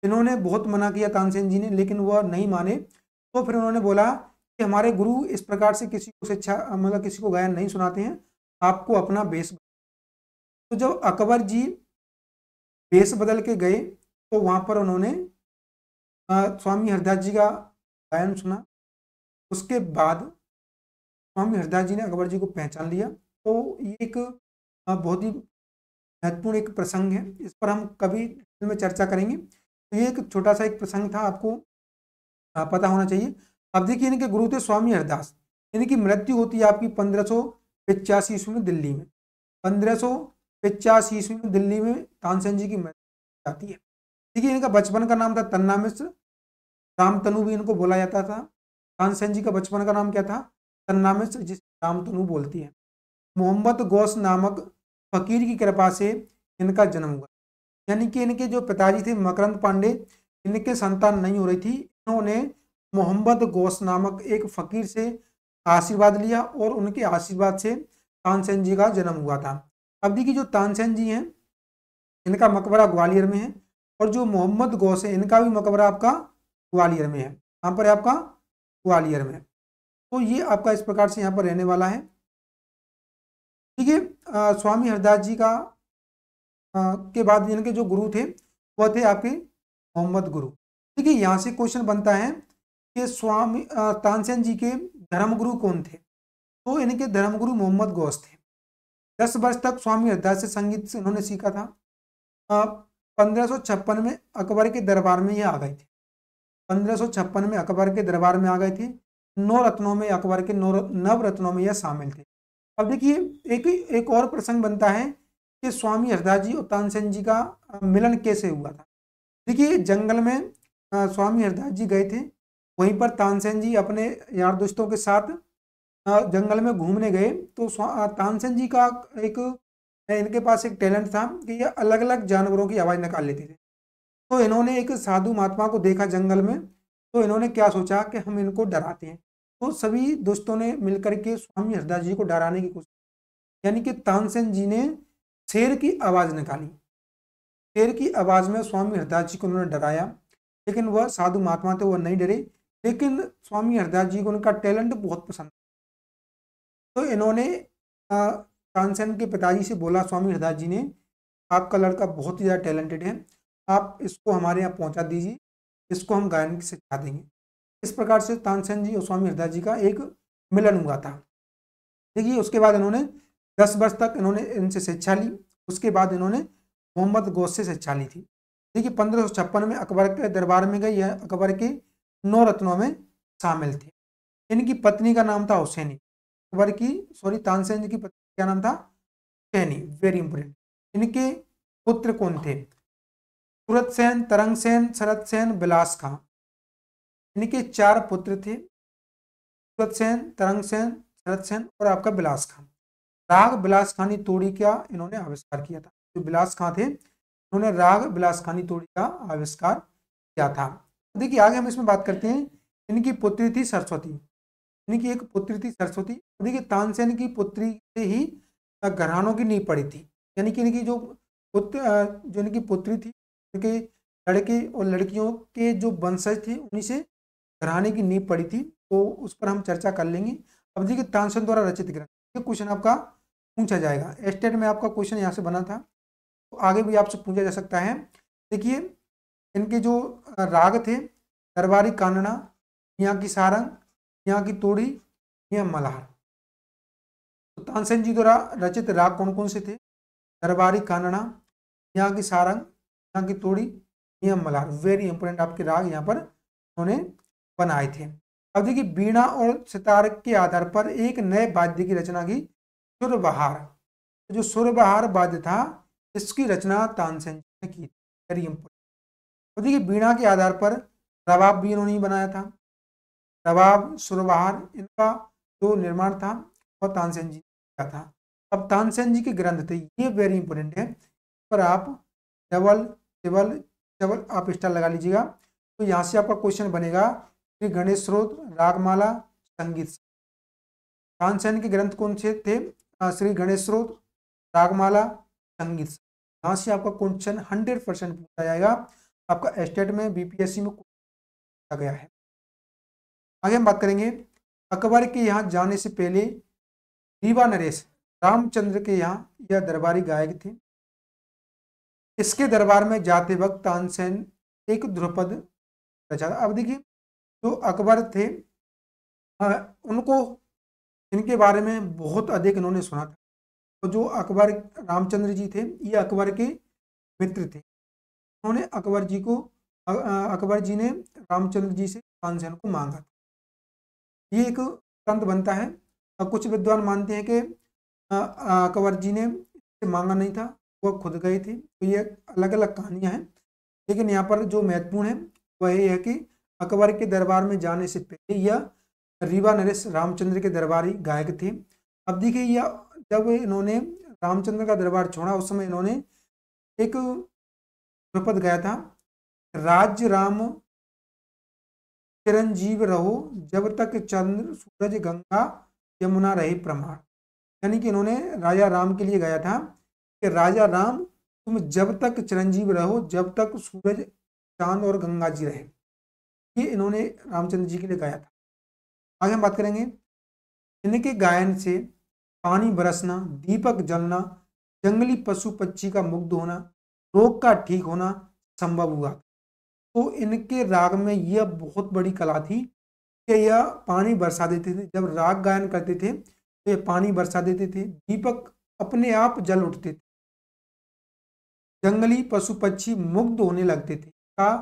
[SPEAKER 1] इन्होंने बहुत मना किया तानसेन जी ने, लेकिन वह नहीं माने। तो फिर उन्होंने बोला कि हमारे गुरु इस प्रकार से किसी को शिक्षा मतलब किसी को गायन नहीं सुनाते हैं, आपको अपना वेश। तो जब अकबर जी वेश बदल के गए तो वहाँ पर उन्होंने स्वामी हरदास जी का गायन सुना। उसके बाद स्वामी हरदास जी ने अकबर जी को पहचान लिया। तो ये एक बहुत ही महत्वपूर्ण एक प्रसंग है, इस पर हम कभी में चर्चा करेंगे। तो ये एक छोटा सा एक प्रसंग था, आपको पता होना चाहिए। अब देखिए, इनके गुरु थे स्वामी हरदास। इनकी मृत्यु होती है आपकी 1585 ईस्वी में दिल्ली में। 1585 ईस्वी में दिल्ली में तानसेन जी की मृत्यु जाती है। देखिए, इनका बचपन का नाम था तन्ना मिश्र, रामतनु भी इनको बोला जाता था। तानसेन जी का बचपन का नाम क्या था? तन्ना मिश्र, जिसे रामतनु बोलती है। मोहम्मद गौस नामक फकीर की कृपा से इनका जन्म हुआ। यानी कि इनके जो पिताजी थे मकरंद पांडे, इनके संतान नहीं हो रही थी, इन्होंने मोहम्मद गौस नामक एक फकीर से आशीर्वाद लिया और उनके आशीर्वाद से तानसेन जी का जन्म हुआ था। अब देखिए, जो तानसेन जी हैं इनका मकबरा ग्वालियर में है, और जो मोहम्मद गौस है इनका भी मकबरा आपका ग्वालियर में है। यहाँ पर है आपका ग्वालियर में। तो ये आपका इस प्रकार से यहाँ पर रहने वाला है। ठीक है, स्वामी हरदास जी का के बाद इनके जो गुरु थे वह थे आपके मोहम्मद गुरु। ठीक है, यहाँ से क्वेश्चन बनता है कि स्वामी तानसेन जी के धर्मगुरु कौन थे? तो इनके धर्मगुरु मोहम्मद गौस थे। 10 वर्ष तक स्वामी हरदास से संगीत से उन्होंने सीखा था। 1556 में अकबर के दरबार में ये आ गए थे। 1556 में अकबर के दरबार में आ गए थे। 9 रत्नों में, अकबर के 9 रत्नों में यह शामिल थे। अब देखिए, एक और प्रसंग बनता है कि स्वामी हरदास जी और तानसेन जी का मिलन कैसे हुआ था। देखिए, जंगल में स्वामी हरदास जी गए थे, वहीं पर तानसेन जी अपने यार दोस्तों के साथ जंगल में घूमने गए। तो तानसेन जी का एक इनके पास एक टैलेंट था कि ये अलग अलग जानवरों की आवाज़ निकाल लेते थे। तो इन्होंने एक साधु महात्मा को देखा जंगल में, तो इन्होंने क्या सोचा कि हम इनको डराते हैं। तो सभी दोस्तों ने मिलकर के स्वामी हरदास जी को डराने की कोशिश, यानी कि तानसेन जी ने शेर की आवाज़ निकाली। शेर की आवाज़ में स्वामी हरदास जी को उन्होंने डराया, लेकिन वह साधु महात्मा थे, वह नहीं डरे। लेकिन स्वामी हरदास जी को उनका टैलेंट बहुत पसंद। तो इन्होंने तानसेन के पिताजी से बोला, स्वामी हरदास जी ने, आपका लड़का बहुत ही ज़्यादा टैलेंटेड है, आप इसको हमारे यहाँ पहुँचा दीजिए, इसको हम गायन की शिक्षा देंगे। इस प्रकार से तानसेन जी और स्वामी हरदास जी का एक मिलन हुआ था। देखिए, उसके बाद इन्होंने 10 वर्ष तक इन्होंने इनसे शिक्षा ली। उसके बाद इन्होंने मोहम्मद गौस से शिक्षा ली थी। देखिए, 1556 में अकबर के दरबार में गए, यह अकबर के 9 रत्नों में शामिल थे। इनकी पत्नी का नाम था हुसैनी। अकबर की तानसेन जी की पत्नी क्या नाम था? हुसैनी। Very important. इनके पुत्र कौन थे? सूरत सेन, तरंग सेन, शरद सेन, बिलास खां। इनके 4 पुत्र थे, सूरत सेन, तरंग सेन, शरद सेन और आपका बिलास खां। राग बिलास खानी तोड़ी का इन्होंने आविष्कार किया था। जो बिलास खां थे, इन्होंने राग बिलास खानी तोड़ी का आविष्कार किया था। देखिए, आगे हम इसमें बात करते हैं। इनकी पुत्री थी सरस्वती। इनकी एक पुत्री थी सरस्वती। देखिए, तानसेन की पुत्री से ही घरानों की नींव पड़ी थी। यानी कि इनकी जो इनकी पुत्री थी, इनके लड़के और लड़कियों के जो वंशज थे, उन्हीं से घराने की नींव पड़ी थी। तो उस पर हम चर्चा कर लेंगे। अब देखिए, तानसेन द्वारा रचित ग्रंथ, ये क्वेश्चन आपका पूछा जाएगा। स्टेट में आपका क्वेश्चन यहाँ से बना था, तो आगे भी आपसे पूछा जा सकता है। देखिए, इनके जो राग थे, दरबारी कानड़ा, यहाँ की सारंग, यहाँ की तोड़ी, यहाँ मल्हार। तो तानसेन जी द्वारा रचित राग कौन कौन से थे? दरबारी कानड़ा, यहाँ की सारंग, यहाँ की तोड़ी, यहाँ मल्हार। वेरी इंपोर्टेंट आपके राग यहाँ पर उन्होंने बनाए थे। अब देखिए वीणा और सितार के आधार पर एक नए वाद्य की रचना की, सुरबहार। जो सुरबहार वाद्य था इसकी रचना तानसेन जी ने की, वेरी इंपॉर्टेंट। और देखिए वीणा के आधार पर रबाब भी इन्होंने ही बनाया था। रबाब, सुरबहार, इनका जो निर्माण था वह तानसेन जी ने किया था। अब तानसेन जी के ग्रंथ थे, ये वेरी इंपॉर्टेंट है, पर आप डबल टेबल डबल आप स्टार लगा लीजिएगा। तो यहाँ से आपका क्वेश्चन बनेगा श्री गणेश स्रोत, रागमाला, संगीत। तानसेन के ग्रंथ कौन से थे? श्री गणेश स्रोत, रागमाला, संगीत। यहाँ से आपका क्वेश्चन 100% पूछा जाएगा, आपका स्टेट में बीपीएससी में पूछा गया है। आगे हम बात करेंगे अकबर के यहाँ जाने से पहले रीवा नरेश रामचंद्र के यहाँ यह दरबारी गायक थे। इसके दरबार में जाते वक्त तानसेन एक ध्रुपद रचा। अब देखिए जो अकबर थे उनको इनके बारे में बहुत अधिक इन्होंने सुना था। तो जो अकबर रामचंद्र जी थे ये अकबर के मित्र थे। उन्होंने अकबर जी ने रामचंद्र जी से तानसेन को मांगा। ये एक तंत्र बनता है। कुछ विद्वान मानते हैं कि अकबर जी ने इससे मांगा नहीं था, वह खुद गए थे। तो ये अलग अलग कहानियां हैं, लेकिन यहाँ पर जो महत्वपूर्ण है वह ये है कि अकबर के दरबार में जाने से पहले यह रीवा नरेश रामचंद्र के दरबारी गायक थे। अब देखिए यह जब इन्होंने रामचंद्र का दरबार छोड़ा उस समय इन्होंने एक ध्रुपद गाया था, राज्य राम चिरंजीव रहो जब तक चंद्र सूरज गंगा यमुना रहे प्रमाण। यानी कि इन्होंने राजा राम के लिए गाया था कि राजा राम तुम जब तक चिरंजीव रहो, जब तक सूरज चांद और गंगा जी रहे। ये इन्होंने रामचंद्र जी के लिए गाया था। आगे हम बात करेंगे इनके गायन से पानी बरसना, दीपक जलना, जंगली पशु पक्षी का मुग्ध होना, रोग का ठीक होना संभव हुआ। तो इनके राग में यह बहुत बड़ी कला थी कि यह पानी बरसा देते थे। जब राग गायन करते थे तो ये पानी बरसा देते थे, दीपक अपने आप जल उठते थे, जंगली पशु पक्षी मुग्ध होने लगते थे। का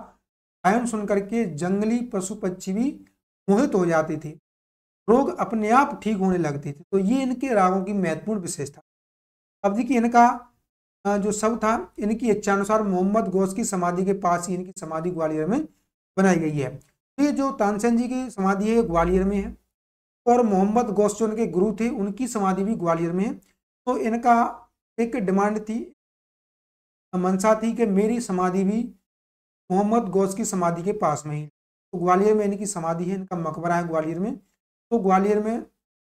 [SPEAKER 1] गायन सुनकर के जंगली पशु पक्षी भी मोहित हो जाते थे, रोग अपने आप ठीक होने लगते थे। तो ये इनके रागों की महत्वपूर्ण विशेषता। अब देखिए इनका जो शव था, इनकी इच्छानुसार मोहम्मद गौस की समाधि के पास ही इनकी समाधि ग्वालियर में बनाई गई है। तो ये जो तानसेन जी की समाधि है ग्वालियर में है, और मोहम्मद गौस जो उनके गुरु थे उनकी समाधि भी ग्वालियर में है। तो इनका एक डिमांड थी, मंशा थी कि मेरी समाधि भी मोहम्मद गौस की समाधि के पास में ही। तो ग्वालियर में इनकी समाधि है, इनका मकबरा है ग्वालियर में। तो ग्वालियर में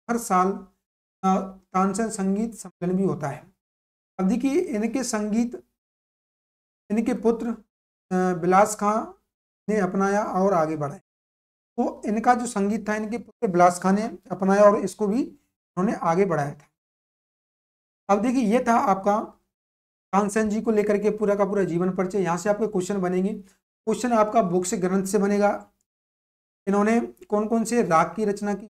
[SPEAKER 1] हर साल तानसेन संगीत सम्मेलन भी होता है। अब देखिए इनके संगीत इनके पुत्र बिलास खां ने अपनाया और आगे बढ़ाया। तो इनका जो संगीत था इनके पुत्र बिलास खां ने अपनाया और इसको भी उन्होंने आगे बढ़ाया था। अब देखिए ये था आपका तानसेन जी को लेकर के पूरा का पूरा जीवन परिचय। यहाँ से आपके क्वेश्चन बनेंगे। क्वेश्चन आपका बुक से, ग्रंथ से बनेगा। इन्होंने कौन कौन से राग की रचना की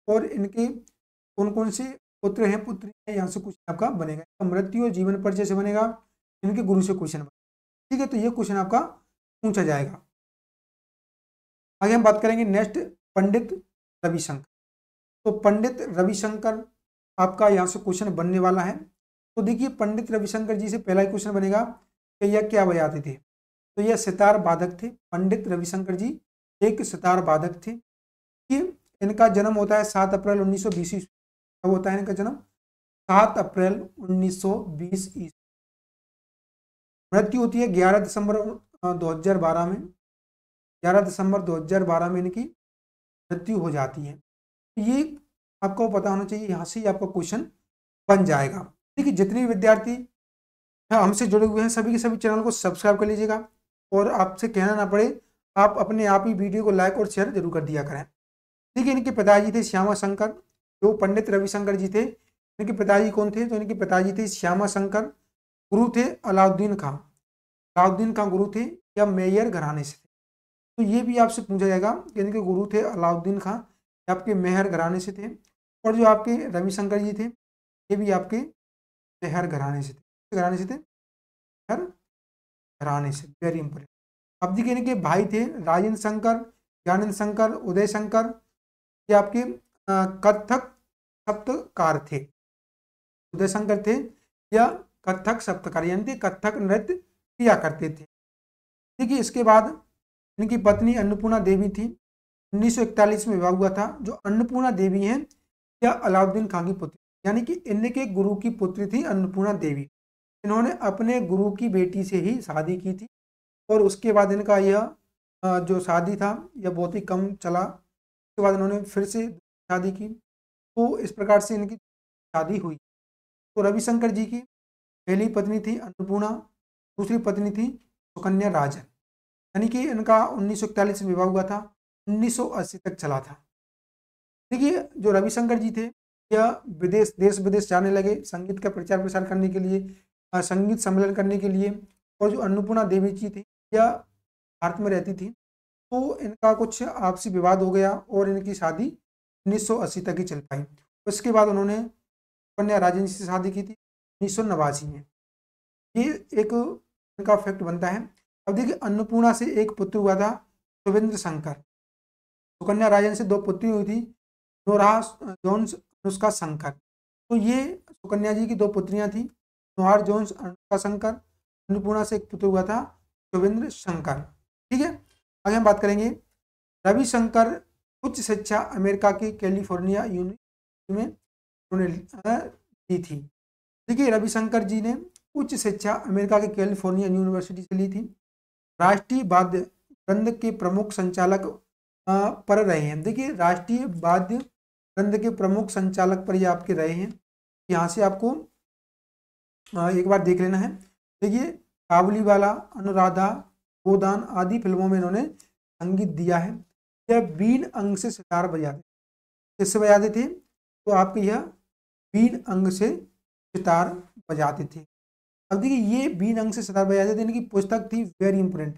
[SPEAKER 1] और इनके कौन कौन से पुत्र हैं, पुत्री हैं, यहाँ से क्वेश्चन आपका बनेगा। मृत्यु और जीवन परिचय से बनेगा, इनके गुरु से क्वेश्चन बनेगा। ठीक है, तो ये क्वेश्चन आपका पूछा जाएगा। आगे हम बात करेंगे नेक्स्ट पंडित रविशंकर। तो पंडित रविशंकर आपका यहाँ से क्वेश्चन बनने वाला है। तो देखिए पंडित रविशंकर जी से पहला ही क्वेश्चन बनेगा कि यह क्या बजाते थे। तो यह सितार वादक थे। पंडित रविशंकर जी एक सितार वादक थे। ये इनका जन्म होता है 7 अप्रैल 1920 ईस्वी। कब होता है इनका जन्म? 7 अप्रैल 1920 ईस्वी। मृत्यु होती है 11 दिसंबर 2012 में। 11 दिसंबर 2012 में इनकी मृत्यु हो जाती है। ये आपको पता होना चाहिए, यहाँ से ही आपका क्वेश्चन बन जाएगा। देखिए जितने विद्यार्थी हमसे जुड़े हुए हैं सभी के सभी चैनल को सब्सक्राइब कर लीजिएगा, और आपसे कहना ना पड़े आप अपने आप ही वीडियो को लाइक और शेयर जरूर कर दिया करें। देखिए इनके पिताजी थे श्यामा शंकर। जो पंडित रविशंकर जी थे इनके पिताजी कौन थे? तो इनके पिताजी थे श्यामा शंकर। गुरु थे अलाउद्दीन खां। अलाउद्दीन खां गुरु थे या मेयर घराने से थे। तो ये भी आपसे पूछा जाएगा कि इनके गुरु थे अलाउद्दीन खां, आपके मेहर घराने से थे। और जो आपके रविशंकर जी थे ये भी आपके मेहर घराने से थे। घराने से थे, मेहर घराने से, वेरी इंपॉर्टेंट। अब देखिए इनके भाई थे राजेंद्र शंकर, ज्ञानेंद्र शंकर, उदय शंकर, ये आपके कथक सप्तकार थे। उदय शंकर थे या कथक सप्तकार, यानी कथक नृत्य किया करते थे। देखिए इसके बाद इनकी पत्नी अन्नपूर्णा देवी थी, 1941 में विवाह हुआ था। जो अन्नपूर्णा देवी हैं यह अलाउद्दीन खान की पुत्री, यानी कि इनके गुरु की पुत्री थी अन्नपूर्णा देवी। इन्होंने अपने गुरु की बेटी से ही शादी की थी और उसके बाद इनका यह जो शादी था यह बहुत ही कम चला। उसके बाद इन्होंने फिर से शादी की, तो इस प्रकार से इनकी शादी हुई। तो रविशंकर जी की पहली पत्नी थी अन्नपूर्णा, दूसरी पत्नी थी सुकन्या राजन, यानी कि इनका 1941 में विवाह हुआ था, 1980 तक चला था। देखिए जो रविशंकर जी थे यह विदेश देश विदेश जाने लगे संगीत का प्रचार प्रसार करने के लिए, संगीत सम्मेलन करने के लिए। और जो अन्नपूर्णा देवी जी थी यह भारत में रहती थी, तो इनका कुछ आपसी विवाद हो गया और इनकी शादी 1980 तक ही चल पाई। उसके बाद उन्होंने कन्या राजन से शादी की थी 1989 में। ये एक इनका फैक्ट बनता है। अब देखिए अन्नपूर्णा से एक पुत्र हुआ था सुविंद्र शंकर, सुकन्या राजन से 2 पुत्री हुई थी नोराह जोन्स, अनुष्का शंकर। तो ये सुकन्या जी की 2 पुत्रियां थी, नोहार जोन्स, अनुष्का शंकर। अन्नपूर्णा से एक पुत्र हुआ था सुविंद्र शंकर। ठीक है, आगे हम बात करेंगे। रविशंकर उच्च शिक्षा अमेरिका की कैलिफोर्निया यूनिवर्सिटी में उन्होंने ली थी। देखिए रविशंकर जी ने उच्च शिक्षा अमेरिका के कैलिफोर्निया यूनिवर्सिटी से ली थी। राष्ट्रीय वाद्य वृंद के प्रमुख संचालक पर रहे हैं। देखिए राष्ट्रीय वाद्य वृंद के प्रमुख संचालक पर ये आपके रहे हैं। यहाँ से आपको एक बार देख लेना है। देखिए काबुलीवाला, अनुराधा, गोदान आदि फिल्मों में इन्होंने संगीत दिया है। यह बीन अंग से सितार बजाते, किससे बजाते थे? तो आपके यह बीन अंग से सितार बजाते थे। अब देखिए ये बीन अंग से सितार बजाते थे। इनकी पुस्तक थी very important,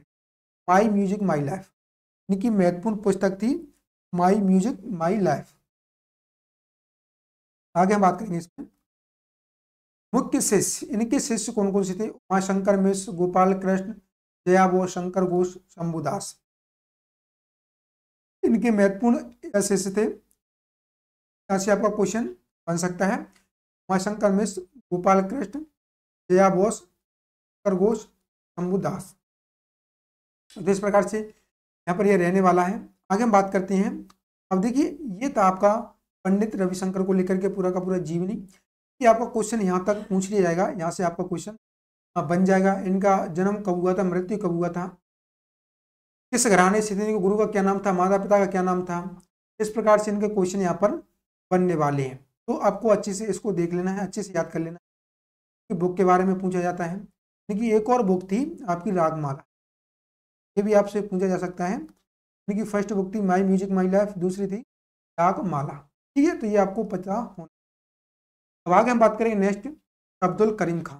[SPEAKER 1] my music my life. इनकी महत्वपूर्ण पुस्तक थी माई म्यूजिक माई लाइफ। आगे हम बात करेंगे इसमें। मुख्य शिष्य, इनके शिष्य कौन कौन से थे? उमाशंकर मिश्र, गोपाल कृष्ण, जया बोस, शंकर घोष, शंभुदास। इनके महत्वपूर्ण शिष्य थे। यहाँ से आपका क्वेश्चन बन सकता है। उमाशंकर मिश्र, गोपाल कृष्ण, जया बोस, शंकर घोष, शंभुदास। तो इस प्रकार से यहाँ पर यह रहने वाला है। आगे हम बात करते हैं। अब देखिए ये था आपका पंडित रविशंकर को लेकर के पूरा का पूरा जीवनी। कि आपका क्वेश्चन यहाँ तक पूछ लिया जाएगा, यहाँ से आपका क्वेश्चन बन जाएगा। इनका जन्म कब हुआ था, मृत्यु कब हुआ था, किस घराने से थे, गुरु का क्या नाम था, माता पिता का क्या नाम था। इस प्रकार से इनके क्वेश्चन यहाँ पर बनने वाले हैं। तो आपको अच्छे से इसको देख लेना है, अच्छे से याद कर लेना है कि बुक के बारे में पूछा जाता है। इनकी एक और बुक थी आपकी रागमाला, ये भी आपसे पूछा जा सकता है। इनकी फर्स्ट बुक थी माई म्यूजिक माई लाइफ, दूसरी थी रागमाला। ठीक है, तो ये आपको पता होना। अब आगे हम बात करेंगे नेक्स्ट, अब्दुल करीम खान।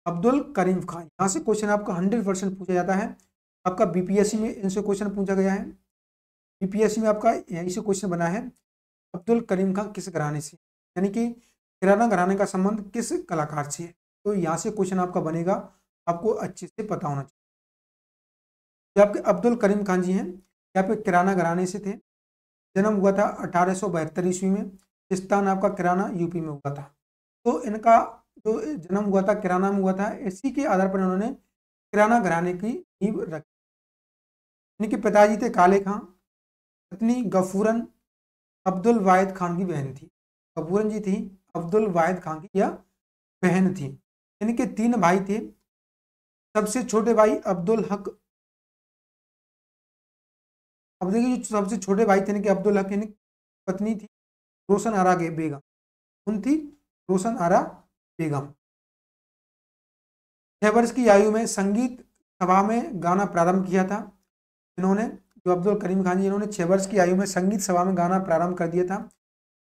[SPEAKER 1] अब्दुल करीम खान, यहाँ से क्वेश्चन आपका 100% पूछा जाता है। आपका बीपीएससी में इनसे क्वेश्चन पूछा गया है। बीपीएससी में आपका यहीं से क्वेश्चन बना है, अब्दुल करीम खान किस घराने से, यानी कि किराना घराने का संबंध किस कलाकार से है। तो यहाँ से क्वेश्चन आपका बनेगा, आपको अच्छे से पता होना चाहिए। आपके अब्दुल करीम खान जी हैं, यहाँ पे किराना घराने से थे। जन्म हुआ था 1872 ईस्वी में। स्थान आपका किराना यूपी में हुआ था। तो इनका जो जन्म हुआ था किराना में हुआ था, इसी के आधार पर उन्होंने किराना घराने की नींव रखी। इनके पिताजी थे काले खां, पत्नी गफूरन अब्दुल वाहिद खान की बहन थी। गफूरन जी थी अब्दुल वाहिद खान की यह बहन थी। इनके 3 भाई थे। सबसे छोटे भाई अब्दुल हक, अब देखिए जो सबसे छोटे भाई थे इनके अब्दुल हक, इनकी पत्नी थी रोशन आरा बेगम, कौन थी? रोशन आरा बेगम। 6 वर्ष की आयु में संगीत सभा में गाना प्रारंभ किया था। इन्होंने, जो अब्दुल करीम खान जी, इन्होंने 6 वर्ष की आयु में संगीत सभा में गाना प्रारंभ कर दिया था।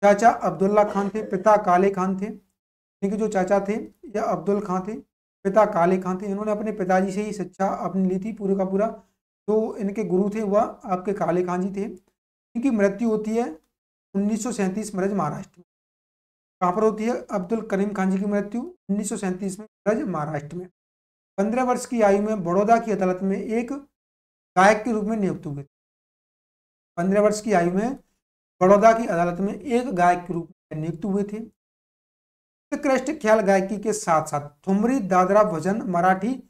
[SPEAKER 1] चाचा अब्दुल्ला खान थे, पिता काले खान थे। इनके जो चाचा थे यह अब्दुल खान थे, पिता काले खान थे। इन्होंने अपने पिताजी से ही शिक्षा अपनी ली थी पूरे का पूरा। जो इनके गुरु थे वह आपके काले खान जी थे। इनकी मृत्यु होती है 1937 ब्रज महाराष्ट्र में। कहाँ पर होती है अब्दुल करीम खान जी की मृत्यु? 1937 में ब्रज महाराष्ट्र में। 15 वर्ष की आयु में बड़ौदा की अदालत में एक गायक के रूप में नियुक्त हुए। 15 वर्ष की आयु में बड़ौदा की अदालत में एक गायक के रूप में नियुक्त हुए थे। उत्कृष्ट ख्याल गायकी के साथ साथ ठुमरी, दादरा, भजन, मराठी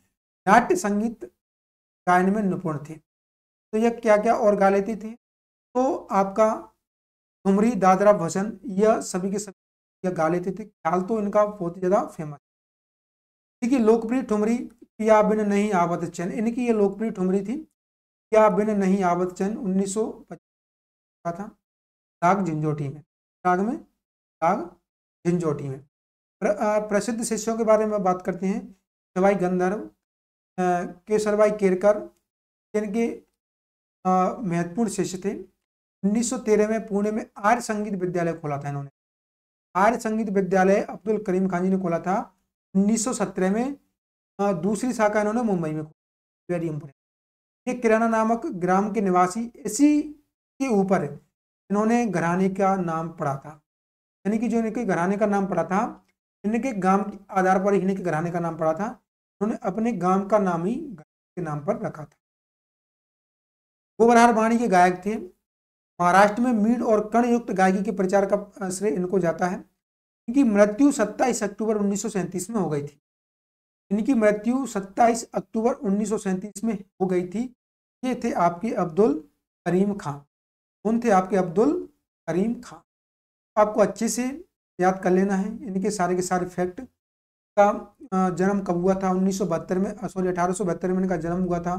[SPEAKER 1] नाट्य संगीत गायन में निपुण थे। तो यह क्या क्या और गा लेते थे? तो आपका ठुमरी, दादरा, भजन, यह सभी के सभी यह गा लेते थे। ख्याल तो इनका बहुत ही ज्यादा फेमस। देखिए लोकप्रिय ठुमरी पिया बिन नहीं आवत चैन, इनकी ये लोकप्रिय ठुमरी थी पिया बिन नहीं आवत चैन, 1925 का था, राग झंझोटी में, राग झंझोटी में। प्रसिद्ध शिष्यों के बारे में बात करते हैं। सवाई गंधर्व, केसरबाई केरकर, इनके महत्वपूर्ण शिष्य थे। 1913 में पुणे में आर्य संगीत विद्यालय खोला था इन्होंने। आर्य संगीत विद्यालय अब्दुल करीम खान जी ने खोला था। 1917 में दूसरी शाखा इन्होंने मुंबई में खोली, वेरी इंपोर्टेंट। ये किराना नामक ग्राम के निवासी, इसी के ऊपर इन्होंने घराने का नाम पड़ा था, यानी कि जो इनके घराने का नाम पड़ा था, इनके गांव के आधार पर इन्हीं के घराने का नाम पड़ा था। उन्होंने अपने गांव का नाम ही के नाम पर रखा था। गोबरहार वाणी के गायक थे। महाराष्ट्र में मीण और कण युक्त गायकी के प्रचार का श्रेय इनको जाता है। इनकी मृत्यु 27 अक्टूबर 1937 में हो गई थी। इनकी मृत्यु 27 अक्टूबर 1937 में हो गई थी। ये थे आपके अब्दुल करीम खान। कौन थे आपके? अब्दुल करीम खान। आपको अच्छे से याद कर लेना है इनके सारे के सारे फैक्ट। का जन्म कब हुआ था? 1972 में, सॉरी 1872 में इनका जन्म हुआ था।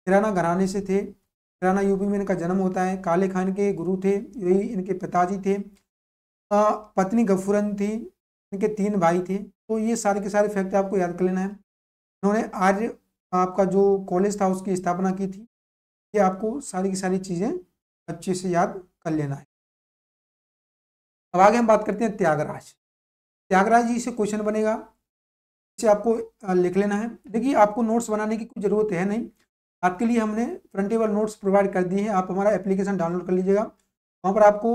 [SPEAKER 1] किराना घराने से थे। किराना यूपी में इनका जन्म होता है। काले खान के गुरु थे, यही इनके पिताजी थे। पत्नी गफूरन थी। इनके 3 भाई थे। तो ये सारे के सारे फैक्ट आपको याद कर लेना है। इन्होंने आर्य आपका जो कॉलेज था उसकी स्थापना की थी। ये आपको सारी की सारी चीज़ें अच्छे से याद कर लेना है। अब आगे हम बात करते हैं त्यागराज। त्यागराज जी से क्वेश्चन बनेगा, इसे आपको लिख लेना है। देखिए आपको नोट्स बनाने की कोई ज़रूरत है नहीं, आपके लिए हमने प्रिंटेबल नोट्स प्रोवाइड कर दिए हैं। आप हमारा एप्लीकेशन डाउनलोड कर लीजिएगा। वहाँ पर आपको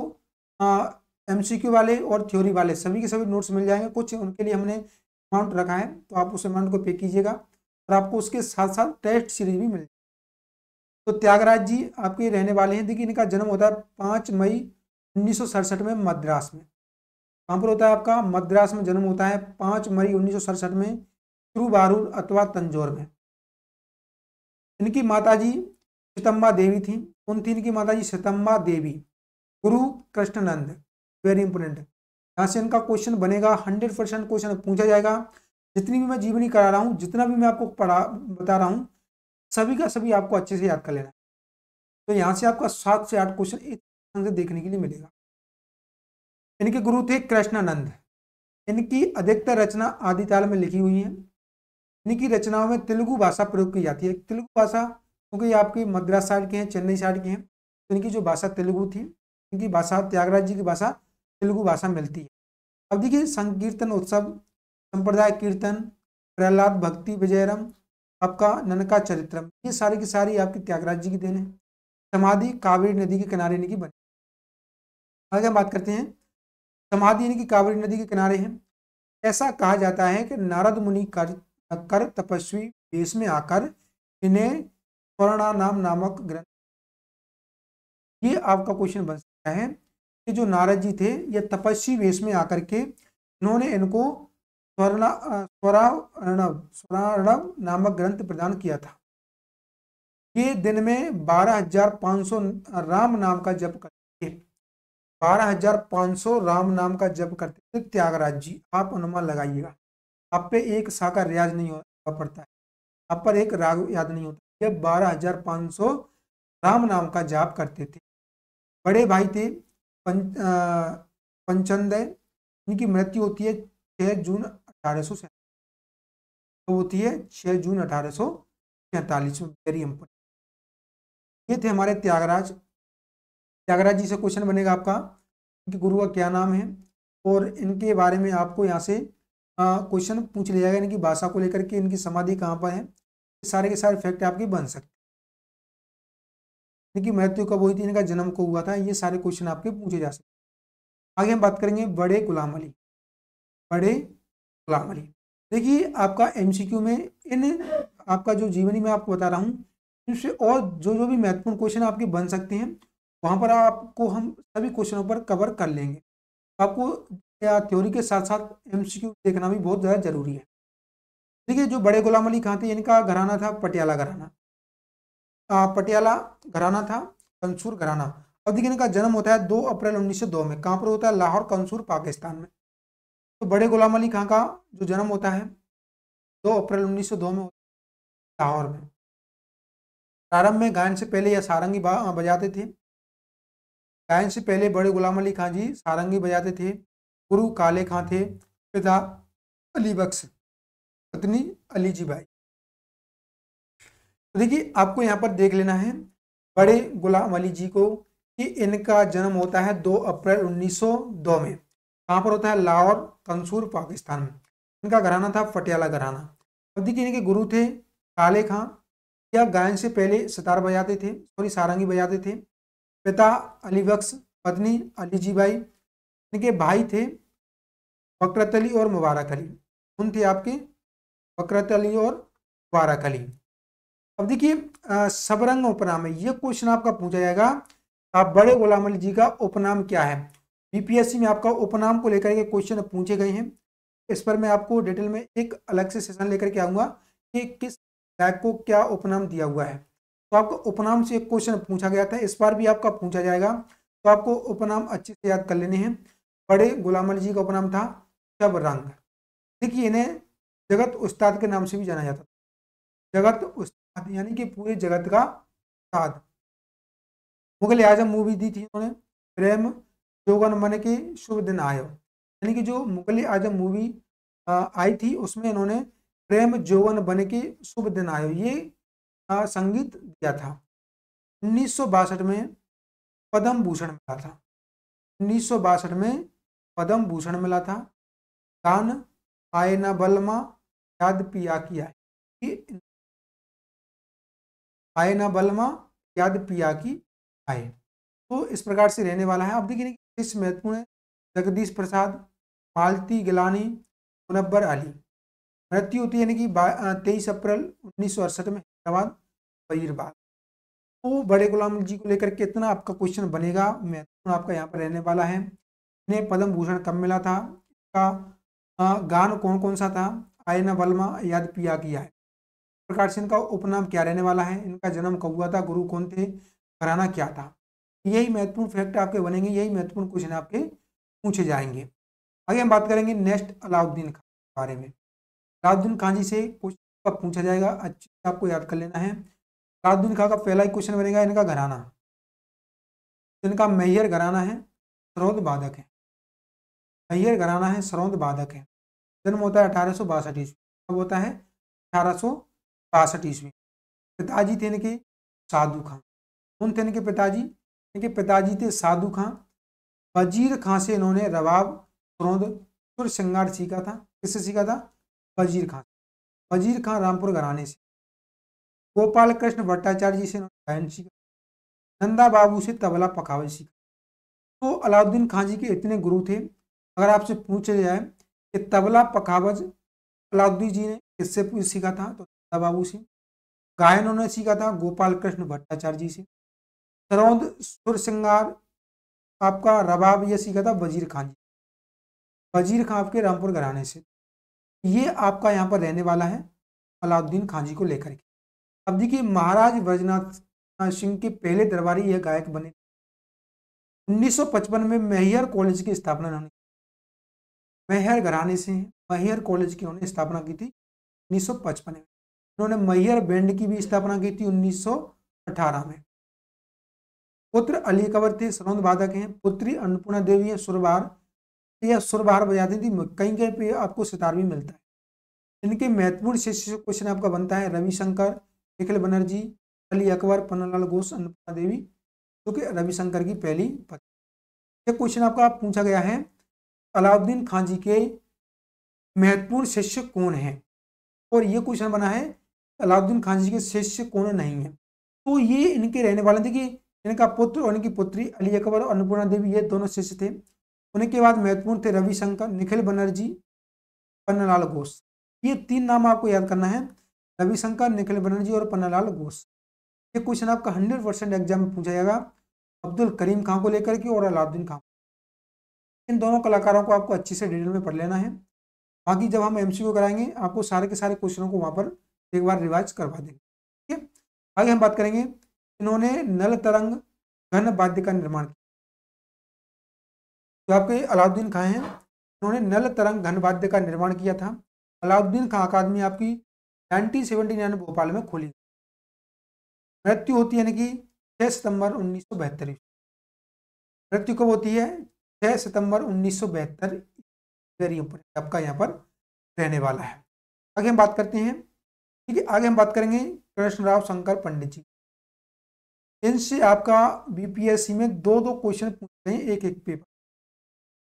[SPEAKER 1] MCQ वाले और थ्योरी वाले सभी के सभी नोट्स मिल जाएंगे। कुछ उनके लिए हमने अमाउंट रखा है, तो आप उस अमाउंट को पे कीजिएगा और आपको उसके साथ साथ टेस्ट सीरीज भी मिल जाएगी। तो त्यागराज जी आपके रहने वाले हैं। देखिए इनका जन्म होता है 5 मई 1967 में मद्रास में। कहाँ पर होता है आपका? मद्रास में जन्म होता है 5 मई 1967 में, तिरुवारूर अथवा तंजौर में। इनकी माताजी सीतम्मा देवी थी। कौन थी इनकी माताजी? सीतम्मा देवी। गुरु कृष्णानंद, वेरी इंपोर्टेंट। यहाँ से इनका क्वेश्चन बनेगा, 100% क्वेश्चन पूछा जाएगा। जितनी भी मैं जीवनी करा रहा हूँ, जितना भी मैं आपको बता रहा हूँ, सभी का सभी आपको अच्छे से याद कर लेना है। तो यहाँ से आपका 7 से 8 क्वेश्चन एक ढंग से देखने के लिए मिलेगा। इनके गुरु थे कृष्णानंद। इनकी अधिकतर रचना आदिताल में लिखी हुई है। इनकी रचनाओं में तेलुगु भाषा प्रयोग की जाती है। तेलुगु भाषा क्योंकि ये आपकी मद्रास साइड के हैं, चेन्नई साइड के हैं, तो इनकी जो भाषा तेलुगु थी, इनकी भाषा त्यागराज जी की भाषा तेलुगु भाषा मिलती है। अब देखिए संकीर्तन उत्सव, संप्रदाय कीर्तन, प्रहलाद भक्ति विजयरम, आपका ननका चरित्रम, ये सारी की सारी आपकी त्यागराज जी की देन है। समाधि कावेरी नदी के किनारे इनकी बनी। आगे हम बात करते हैं, समाधि इनकी कावेरी नदी के किनारे है। ऐसा कहा जाता है कि नारद मुनि कर तपस्वी वेश में आकर इन्हें पुराणानाम नामक ग्रंथ, ये आपका क्वेश्चन बन सकता है कि जो नारद जी थे ये तपस्वी वेश में आकर के इन्होंने इनको स्वरार्णव नामक ग्रंथ प्रदान किया था। ये दिन में 12,500 राम नाम का जप करते थे। 12,500 राम नाम का जप करते थे त्यागराज जी। आप अनुमान लगाइएगा, आप पे एक सा का रियाज नहीं होता पड़ता है, आप पर एक राग याद नहीं होता। ये 12,500 राम नाम का जाप करते थे। बड़े भाई थे पंचंदय। इनकी मृत्यु होती है 6 जून 1847, तो होती है 6 जून 1847 में। Very important. ये थे हमारे त्यागराज। त्यागराज जी से क्वेश्चन बनेगा आपका, इनके गुरु का क्या नाम है, और इनके बारे में आपको यहाँ से क्वेश्चन पूछ लिया जाएगा। इनकी भाषा को लेकर के, इनकी समाधि कहाँ पर है, सारे के सारे फैक्ट आपके बन सकते हैं। इनकी मृत्यु कब हुई थी, इनका जन्म को हुआ था, ये सारे क्वेश्चन आपके पूछे जा सकते हैं। आगे हम बात करेंगे बड़े गुलाम अली। बड़े गुलाम अली, देखिए आपका MCQ में इन आपका जो जीवनी में आपको बता रहा हूँ, इनसे और जो जो भी महत्वपूर्ण क्वेश्चन आपके बन सकते हैं वहाँ पर आपको हम सभी क्वेश्चनों पर कवर कर लेंगे। आपको थ्योरी के साथ साथ एमसीक्यू देखना भी बहुत ज़्यादा जरूरी है। देखिए, जो बड़े गुलाम अली खां थे, इनका घराना था पटियाला घराना। पटियाला घराना था, कंसूर घराना। अब देखिए, इनका जन्म होता है 2 अप्रैल 1902 में। कहाँ पर होता है? लाहौर, कंसूर, पाकिस्तान में। तो बड़े गुलाम अली खां का जो जन्म होता है 2 अप्रैल 1902 में लाहौर में। प्रारंभ में गायन से पहले यह सारंगी बजाते थे। गायन से पहले बड़े गुलाम अली खां जी सारंगी बजाते थे। गुरु काले खां थे, पिता अली बख्श, पत्नी अली जी बाई। तो देखिए, आपको यहाँ पर देख लेना है बड़े गुलाम अली जी को कि इनका जन्म होता है 2 अप्रैल 1902 में। कहाँ पर होता है? लाहौर, कंसूर, पाकिस्तान में। इनका घराना था पटियाला घराना। अब देखिए, इनके गुरु थे काले खां। यह गायन से पहले सितार बजाते थे, सॉरी सारंगी बजाते थे। पिता अली बख्श, पत्नी अली जी बाई। इनके भाई थे बकरत अली और मुबारक अली। कौन थे आपके? बकरत अली और मुबारक अली। अब देखिए, सबरंग उपनाम है, ये क्वेश्चन आपका पूछा जाएगा। आप बड़े गुलाम अली जी का उपनाम क्या है? बीपीएससी में आपका उपनाम को लेकर के क्वेश्चन पूछे गए हैं। इस पर मैं आपको डिटेल में एक अलग से सेशन लेकर के आऊंगा कि किस गायक को क्या उपनाम दिया हुआ है। तो आपको उपनाम से एक क्वेश्चन पूछा गया था, इस बार भी आपका पूछा जाएगा। तो आपको उपनाम अच्छे से याद कर लेने हैं। बड़े गुलाम अली जी का उपनाम था शबरंग। देखिए, इन्हें जगत उस्ताद के नाम से भी जाना जाता था। जगत उस्ताद यानी कि पूरे जगत का उस्ताद। मुगल आजम मूवी दी थी उन्होंने, प्रेम जोगन मन के शुभ दिन आयो। यानी कि जो मुगल आजम मूवी आई थी, उसमें इन्होंने प्रेम जोगन बन के शुभ दिन आयो ये संगीत दिया था। 1962 में पद्म भूषण मिला था। 1962 में पद्म भूषण मिला था। गान आए ना बलमा याद पिया की आए, आए ना बलमा याद पिया की आए। तो इस प्रकार से रहने वाला है। अब देखिए, इस महत्वपूर्ण है जगदीश प्रसाद, मालती गिलानी, मुनव्वर अली। मृत्यु होती है यानी कि 23 अप्रैल 1968 में हैदराबाद, वजीरबाग। तो बड़े गुलाम जी को लेकर कितना आपका क्वेश्चन बनेगा, महत्वपूर्ण आपका यहाँ पर रहने वाला है। इन्हें पद्म भूषण कब मिला था? इसका गान कौन कौन सा था? आए ना बलमा याद पिया किया है। प्रकार से इनका उपनाम क्या रहने वाला है? इनका जन्म कब हुआ था? गुरु कौन थे? घराना क्या था? यही महत्वपूर्ण फैक्ट आपके बनेंगे, यही महत्वपूर्ण क्वेश्चन आपके पूछे जाएंगे। आगे हम बात करेंगे नेक्स्ट अलाउद्दीन खान के बारे में। अलाउद्दीन खान जी से क्वेश्चन पूछा जाएगा, अच्छे से आपको याद कर लेना है। अलाउद्दीन खान का पहला ही क्वेश्चन बनेगा इनका घराना। इनका मैहर घराना है, सरौंद बाधक है। मैहर घराना है, सरौंद बाधक है। जन्म होता है 1862 ईस्वी। कब होता है? 1862 ईस्वी। पिताजी थे इनके साधु खां। कौन थे इनके पिताजी? इनके पिताजी थे साधु खां। वजीर खां से इन्होंने रबाब, सरौंद, सुर श्रृंगार सीखा था। किससे सीखा था? वजीर खां। वजीर खां रामपुर घराने से। गोपाल कृष्ण भट्टाचार्य जी से इन्होंने गायन सीखा। नंदा बाबू से तबला पखावज सीखा। तो अलाउद्दीन खां जी के इतने गुरु थे। अगर आपसे पूछा जाए कि तबला पखावज अलाउद्दीन जी ने किससे सीखा था, तो नंदा बाबू से। गायन उन्होंने सीखा था गोपाल कृष्ण भट्टाचार्य जी से। सरौंद, सुर श्रृंगार, आपका रबाब, ये सीखा था वजीर खान जी। वजीर खां आपके रामपुर घराने से। ये आपका यहाँ पर रहने वाला है अलाउद्दीन खान जी को लेकर के। अब देखिए, महाराज ब्रजनाथ सिंह के पहले दरबारी यह गायक बने। 1955 में मैहर कॉलेज की स्थापना उन्होंने, मैहर घराने से मैहर कॉलेज की उन्होंने स्थापना की थी 1955 में। उन्होंने मैहर बैंड की भी स्थापना की थी 1918 में। पुत्र अली अकबर थे, सरौंद बाधक हैं। पुत्री अन्नपूर्णा देवी है, सुरबार, यह सुरबार बजाती थी। कहीं कहीं पे आपको सितार भी मिलता है। इनके महत्वपूर्ण शिष्य क्वेश्चन आपका बनता है रविशंकर, निखिल बनर्जी, अली अकबर, पन्नालाल घोष, अन्नपूर्णा देवी, जो कि रविशंकर की पहली पत्नी। ये क्वेश्चन आपका पूछा गया है अलाउद्दीन खान जी के महत्वपूर्ण शिष्य कौन है, और ये क्वेश्चन बना है अलाउद्दीन खान जी के शिष्य कौन नहीं है। तो ये इनके रहने वाले, देखिए इनका पुत्र और इनकी पुत्री अली अकबर और अन्नपूर्णा देवी, ये दोनों शिष्य थे। उनके बाद महत्वपूर्ण थे रविशंकर, निखिल बनर्जी, पन्नालाल घोष। ये 3 नाम आपको याद करना है, रविशंकर, निखिल बनर्जी और पन्नालाल घोष। ये क्वेश्चन आपका 100% एग्जाम में पूछा जाएगा। अब्दुल करीम खां को लेकर के और अलाउद्दीन खां। इन दोनों कलाकारों को आपको अच्छे से डिटेल में पढ़ लेना है। बाकी जब हम एमसीक्यू कराएंगे आपको सारे के सारे क्वेश्चनों को वहाँ पर एक बार रिवाइज करवा देंगे। ठीक है, आगे हम बात करेंगे, इन्होंने नल तरंग घन वाद्य का निर्माण किया। जो आपके अलाउद्दीन खां हैं, उन्होंने नल तरंग घन वाद्य का निर्माण किया था। अलाउद्दीन खां अकादमी आपकी 1979 में भोपाल में खोली। मृत्यु होती है यानी कि 6 सितंबर 1972। मृत्यु कब होती है? 6 सितंबर 1972। वेरी इंपॉर्टेंट आपका यहाँ पर रहने वाला है। आगे हम बात करते हैं, ठीक है, आगे हम बात करेंगे कृष्णराव शंकर पंडित जी। इनसे आपका बीपीएससी में 2-2 क्वेश्चन पूछते हैं एक एक पेपर,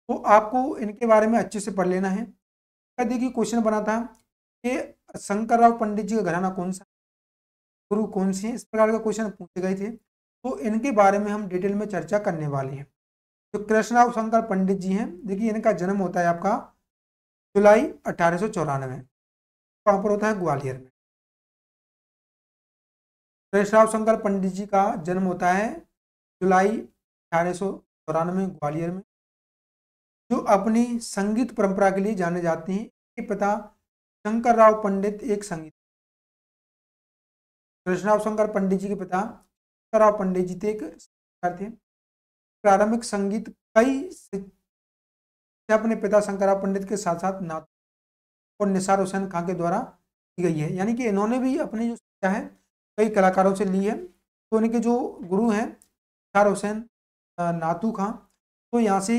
[SPEAKER 1] तो आपको इनके बारे में अच्छे से पढ़ लेना है। देखिए क्वेश्चन बना था कि शंकरराव पंडित जी का घराना कौन सा, गुरु कौन सी है, इस प्रकार का क्वेश्चन पूछे गए थे। तो इनके बारे में हम डिटेल में चर्चा करने वाले हैं। जो कृष्णराव शंकर पंडित जी हैं, देखिए इनका जन्म होता है आपका जुलाई 1894, कहाँ पर होता है? ग्वालियर में। कृष्णराव शंकर पंडित जी का जन्म होता है जुलाई 1894 ग्वालियर में। जो अपनी संगीत परंपरा के लिए जाने जाते हैं, ये पिता शंकरराव पंडित एक संगीत, कृष्णराव शंकर पंडित जी के पिता शंकरराव पंडित जी थे एक संगीतकार थे। प्रारंभिक संगीत कई अपने पिता शंकरराव पंडित के साथ साथ नात और निसार हुसैन खां के द्वारा की गई है, यानी कि इन्होंने भी अपनी जो शिक्षा है कई कलाकारों से ली है। तो इनके जो गुरु हैं निसार हुसैन नातू खां, तो यहाँ से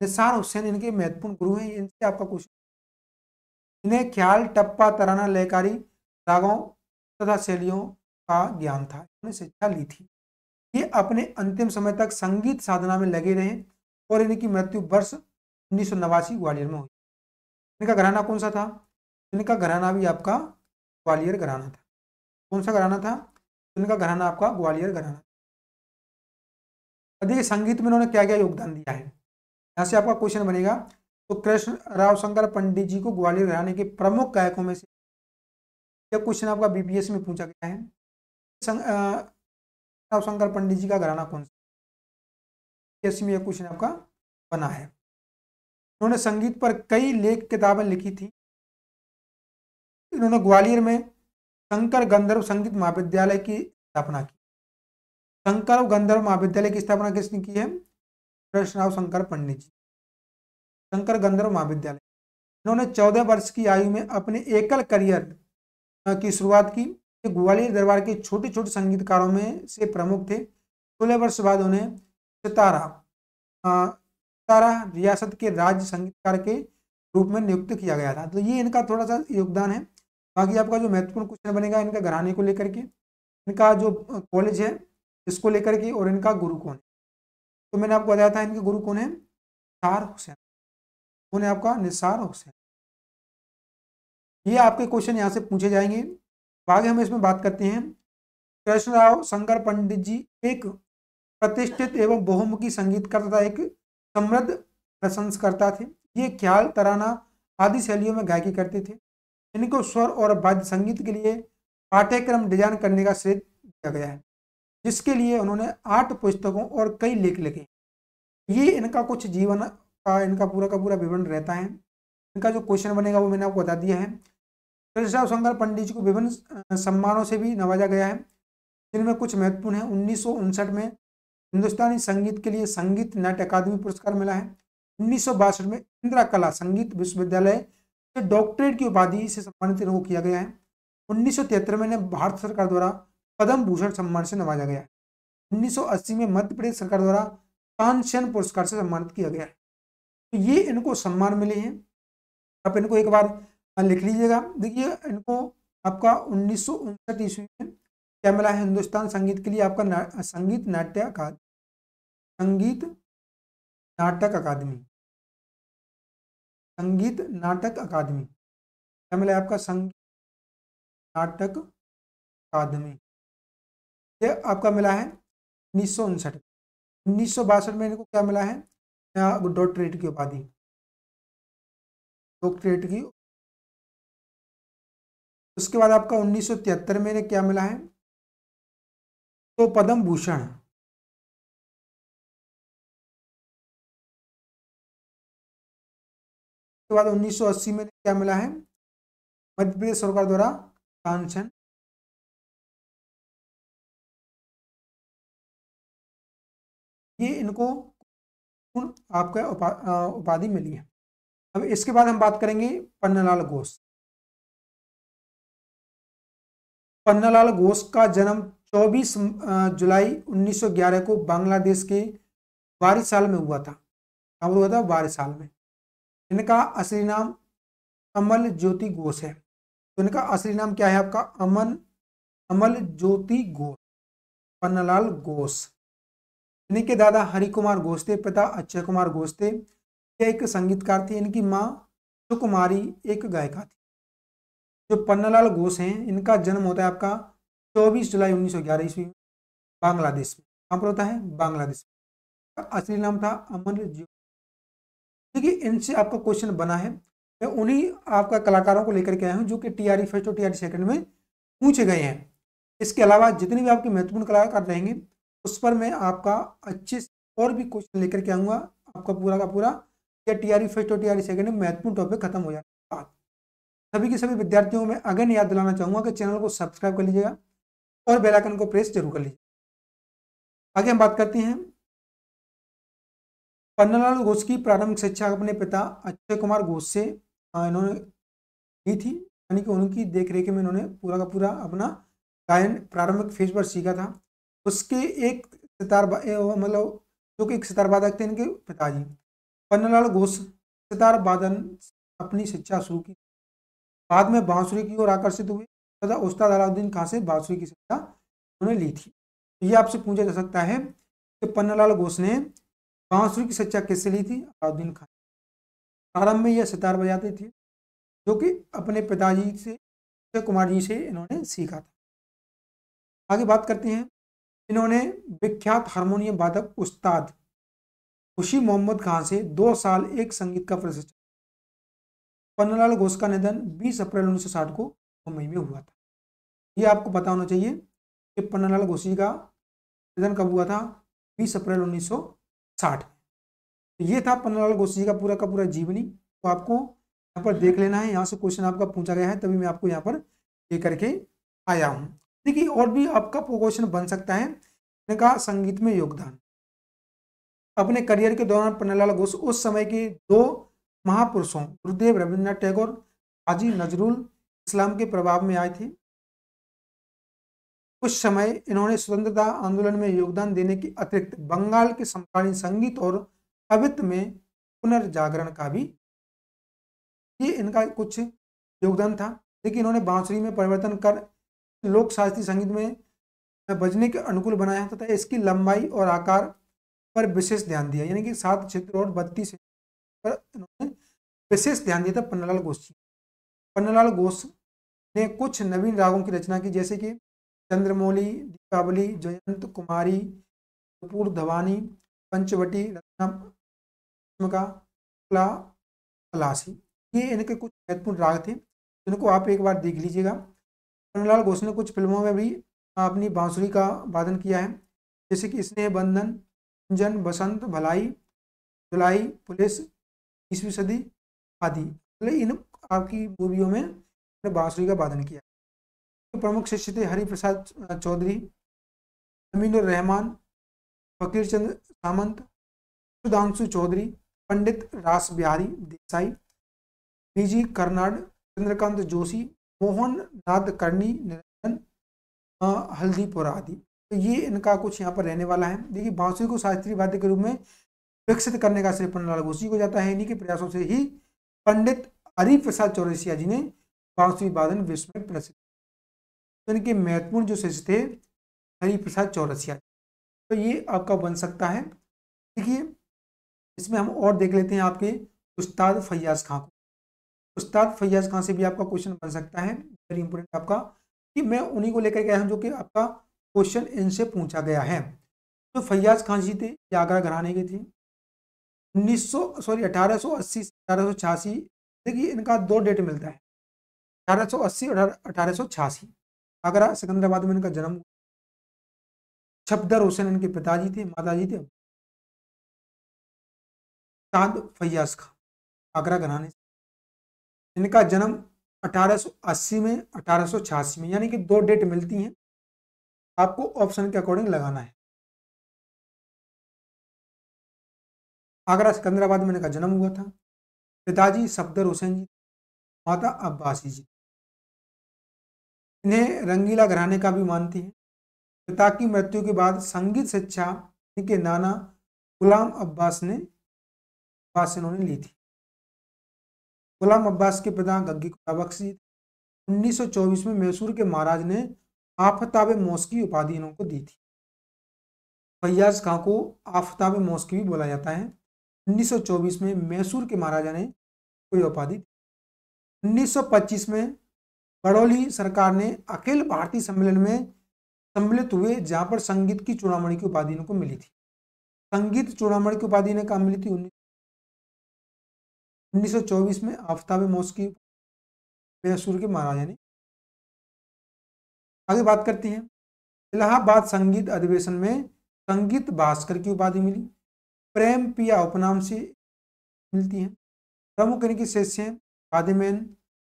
[SPEAKER 1] निसार हुसैन इनके महत्वपूर्ण गुरु हैं। इनसे आपका क्वेश्चन, इन्हें ख्याल, टप्पा, तराना, लयकारी रागों तथा शैलियों का ज्ञान था, इन्होंने शिक्षा ली थी। ये अपने अंतिम समय तक संगीत साधना में लगे रहे और इनकी मृत्यु वर्ष 1989 ग्वालियर में हुई। इनका घराना कौन सा था? इनका घराना भी आपका ग्वालियर घराना था। कौन सा घराना था? इनका घराना आपका ग्वालियर घराना। देखिए संगीत में इन्होंने क्या क्या योगदान दिया है, यहाँ से आपका क्वेश्चन बनेगा। तो कृष्ण राव शंकर पंडित जी को ग्वालियर घराने के प्रमुख गायकों में से, यह क्वेश्चन आपका बीपीएससी में पूछा गया है। राव शंकर पंडित जी का घराना कौन सा? बीपीएससी में यह क्वेश्चन आपका बना है। इन्होंने संगीत पर कई लेख किताबें लिखी थी। इन्होंने ग्वालियर में शंकर गंधर्व संगीत महाविद्यालय की स्थापना की। शंकर गंधर्व महाविद्यालय की स्थापना किसने की है? कृष्णराव शंकर पंडित जी। शंकर गंधर्व महाविद्यालय। इन्होंने 14 वर्ष की आयु में अपने एकल करियर की शुरुआत की। ग्वालियर दरबार के छोटे छोटे संगीतकारों में से प्रमुख थे। 16 वर्ष बाद उन्हें सितारा रियासत के राज्य संगीतकार के रूप में नियुक्त किया गया था। तो ये इनका थोड़ा सा योगदान है। बाकी आपका जो महत्वपूर्ण क्वेश्चन बनेगा इनका घराने को लेकर के, इनका जो कॉलेज है इसको लेकर के, और इनका गुरु कौन है। तो मैंने आपको बताया था इनके गुरु कौन है? निसार हुसैन। कौन है आपका? निसार हुसैन। ये आपके क्वेश्चन यहाँ से पूछे जाएंगे। आगे हम इसमें बात करते हैं। कृष्णराव शंकर पंडित जी एक प्रतिष्ठित एवं बहुमुखी संगीतकार तथा एक समृद्ध प्रशंसकर्ता थे। ये ख्याल, तराना आदि शैलियों में गायकी करते थे। इनको स्वर और वाद्य संगीत के लिए पाठ्यक्रम डिजाइन करने का श्रेय दिया गया है, जिसके लिए उन्होंने 8 पुस्तकों और कई लेख लिखे। ये इनका कुछ जीवन का इनका पूरा का पूरा विवरण रहता है। इनका जो क्वेश्चन बनेगा वो मैंने आपको बता दिया है। कृष्णराव शंकर पंडित जी को विभिन्न सम्मानों से भी नवाजा गया है, जिनमें कुछ महत्वपूर्ण है। 1959 में हिंदुस्तानी संगीत के लिए संगीत नाट्य अकादमी पुरस्कार मिला है। 1962 में इंदिरा कला संगीत विश्वविद्यालय से डॉक्टरेट की उपाधि से सम्मानित इनको किया गया है। 1973 में इन्हें भारत सरकार द्वारा पद्म भूषण सम्मान से नवाजा गया है। 1980 में मध्य प्रदेश सरकार द्वारा तानसेन पुरस्कार से सम्मानित किया गया है। तो ये इनको सम्मान मिले हैं। आप इनको एक बार लिख लीजिएगा। देखिए इनको आपका 1959 ईस्वी में क्या मिला है? हिंदुस्तान संगीत के लिए आपका संगीत नाटक अकादमी क्या मिला है? आपका संगीत नाटक अकादमी, ये आपका मिला है 1959। 1962 में इनको क्या मिला है? डॉक्टरेट की उपाधि, डॉक्टरेट की। उसके बाद आपका 1973 में इन्हें क्या मिला है? तो पद्म भूषण उसके बाद 1980 में क्या मिला है, मध्य प्रदेश सरकार द्वारा कांचन, ये इनको आपका उपाधि मिली है। अब इसके बाद हम बात करेंगे पन्नालाल घोष। पन्नालाल घोष का जन्म 24 जुलाई 1911 को बांग्लादेश के वारिसाल में हुआ था। कब हुआ था? वारिसाल में। इनका असली नाम अमल ज्योति घोष है। तो इनका असली नाम क्या है आपका? अमल ज्योति घोष, पन्नालाल घोष। इनके दादा हरि कुमार घोष थे, पिता अक्षय कुमार घोष थे। ये एक संगीतकार थे। इनकी माँ सुकुमारी एक गायिका थी। जो पन्नालाल घोष हैं, इनका जन्म होता है आपका 24 जुलाई 1911 ईस्वी में, बांग्लादेश में। कहाँ पर होता है? बांग्लादेश में। असली नाम था अमल ज्योति। देखिए, इनसे आपका क्वेश्चन बना है। मैं उन्हीं आपका कलाकारों को लेकर के आया हूँ जो कि टीआरई फर्स्ट और टीआरई सेकंड में पूछे गए हैं। इसके अलावा जितने भी आपके महत्वपूर्ण कलाकार रहेंगे उस पर मैं आपका अच्छे से और भी क्वेश्चन लेकर के आऊँगा। आपका पूरा का पूरा या टीआरई फर्स्ट और टीआरई सेकंड में महत्वपूर्ण टॉपिक खत्म हो जाने के बाद सभी के सभी विद्यार्थियों में अगेन याद दिलाना चाहूँगा कि चैनल को सब्सक्राइब कर लीजिएगा और बेल आइकन को प्रेस जरूर कर लीजिएगा। आगे हम बात करते हैं। पन्नालाल घोष की प्रारंभिक शिक्षा अपने पिता अक्षय कुमार घोष से इन्होंने की थी, यानी कि उनकी देखरेख में इन्होंने पूरा का पूरा अपना गायन प्रारंभिक फेज पर सीखा था। उसके एक सितार मतलब जो कि एक सितार वादक थे इनके पिताजी। पन्नालाल घोष सितार वादन अपनी शिक्षा शुरू की, बाद में बांसुरी की ओर आकर्षित हुए तथा उस्ताद अलाउद्दीन खां से बांसुरी की शिक्षा उन्होंने ली थी। ये आपसे पूछा जा सकता है कि पन्नालाल घोष ने बांसुरी की शिक्षा किससे ली थी? अलाउद्दीन खान। प्रारंभ में यह सितार बजाते थे जो कि अपने पिताजी से, अक्षय कुमार जी से इन्होंने सीखा था। आगे बात करते हैं। इन्होंने विख्यात हारमोनियम वादक उस्ताद खुशी मोहम्मद खान से 2 साल एक संगीत का प्रशिक्षण। पन्नालाल घोष का निधन 20 अप्रैल 1960 को मुंबई में हुआ था। ये आपको पता होना चाहिए कि पन्नालाल घोष जी का निधन कब हुआ था? 20 अप्रैल 1960। ये था पन्नालाल घोष जी का पूरा जीवनी। तो आपको यहाँ पर देख लेना है, यहाँ से क्वेश्चन आपका पूछा गया है तभी मैं आपको यहाँ पर लेकर के आया हूँ। देखिए, और भी आपका क्वेश्चन बन सकता है। इनका संगीत में योगदान। अपने करियर के दौरान पन्नालाल घोष उस समय के 2 महापुरुषों गुरुदेव रविन्द्रनाथ टैगोर, हाजी नजरुल इस्लाम के प्रभाव में आए थे। कुछ समय इन्होंने स्वतंत्रता आंदोलन में योगदान देने के अतिरिक्त बंगाल के समकालीन संगीत और कवित्व में पुनर्जागरण का भी ये इनका कुछ योगदान था। लेकिन इन्होंने बांसुरी में परिवर्तन कर लोक शास्त्रीय संगीत में बजने के अनुकूल बनाया तथा इसकी लंबाई और आकार पर विशेष ध्यान दिया, यानी कि 7 क्षेत्र और 32 पर इन्होंने विशेष ध्यान दिया था पन्नालाल घोष जी। पन्नालाल घोष ने कुछ नवीन रागों की रचना की, जैसे कि चंद्रमौली, दीपावली, जयंत, कुमारी, कपूर, धवानी, पंचवटी, रत्नात्मका, अलासी। ये इनके कुछ महत्वपूर्ण राग थे जिनको आप एक बार देख लीजिएगा। पन्नालाल घोष ने कुछ फिल्मों में भी अपनी बांसुरी का वादन किया है, जैसे कि स्नेह बंधन, जन, बसंत, भलाई, जुलाई, पुलिस, 20वीं सदी आदि। इन आपकी मूवियों में बांसुरी का वादन किया। तो प्रमुख शिष्य थे हरिप्रसाद चौधरी, अमीनुर रहमान, फकीर चंद सामंत, सुधांशु चौधरी, पंडित रास बिहारी देसाई, बीजी कर्नाड, चंद्रकांत जोशी, मोहन नाद कर्णी, निरंजन हल्दीपुर आदि। तो ये इनका कुछ यहाँ पर रहने वाला है। देखिए, बांसुरी को शास्त्रीय वाद्य के रूप में विकसित करने का श्रेय पन्नालाल घोष जी को जाता है। इन्हीं के प्रयासों से ही पंडित हरिप्रसाद चौरसिया जी ने बांसुरी वादन विश्व में प्रसिद्ध। तो इनके महत्वपूर्ण जो शिष्य थे हरिप्रसाद चौरसिया, तो ये आपका बन सकता है। देखिए, इसमें हम और देख लेते हैं आपके उस्ताद फैयाज खां को। उस्ताद फैयाज खां से भी आपका क्वेश्चन बन सकता है, वेरी इंपॉर्टेंट आपका, कि मैं उन्हीं को लेकर के आया हूँ जो कि आपका क्वेश्चन इनसे पूछा गया है। तो फैयाज खां जी थे, ये आगरा घराने के थे। 1880 से 1886। देखिए, इनका 2 डेट मिलता है, 1880 और 1886। आगरा सिकंदराबाद में इनका जन्म हुआ। छपदर हुसैन इनके पिताजी थे, माताजी थे उस्ताद फैयाज खां, आगरा घराने से। इनका जन्म 1880 में, 1886 में, यानी कि 2 डेट मिलती हैं, आपको ऑप्शन के अकॉर्डिंग लगाना है। आगरा सिकंदराबाद में इनका जन्म हुआ था। पिताजी सफदर हुसैन जी, माता अब्बासी जी। इन्हें रंगीला घराने का भी मानती है। पिता की मृत्यु के बाद संगीत शिक्षा इनके नाना गुलाम अब्बास इन्होंने ली थी। गुलाम अब्बास के पिता गग्गी खुदाबख्श जी। 1924 में मैसूर के महाराज ने आफताब मौस की उपाधि इनको दी थी। फैयाज खां को आफताब मौस भी बोला जाता है। 1924 में मैसूर के महाराजा ने कोई उपाधि दी। 1925 में बड़ौली सरकार ने अखिल भारतीय सम्मेलन में सम्मिलित हुए, जहां पर संगीत की चूड़ामणि की उपाधि इनको मिली थी। संगीत चूड़ामणि की उपाधि इन्हें कहाँ मिली थी? 1924 में आफताब मौस की मैसूर के महाराजा ने। आगे बात करते हैं, इलाहाबाद संगीत अधिवेशन में संगीत भास्कर की उपाधि मिली। प्रेम पिया उपनाम से मिलती हैं। प्रमुख इनके शिष्य हैं खादिमैन,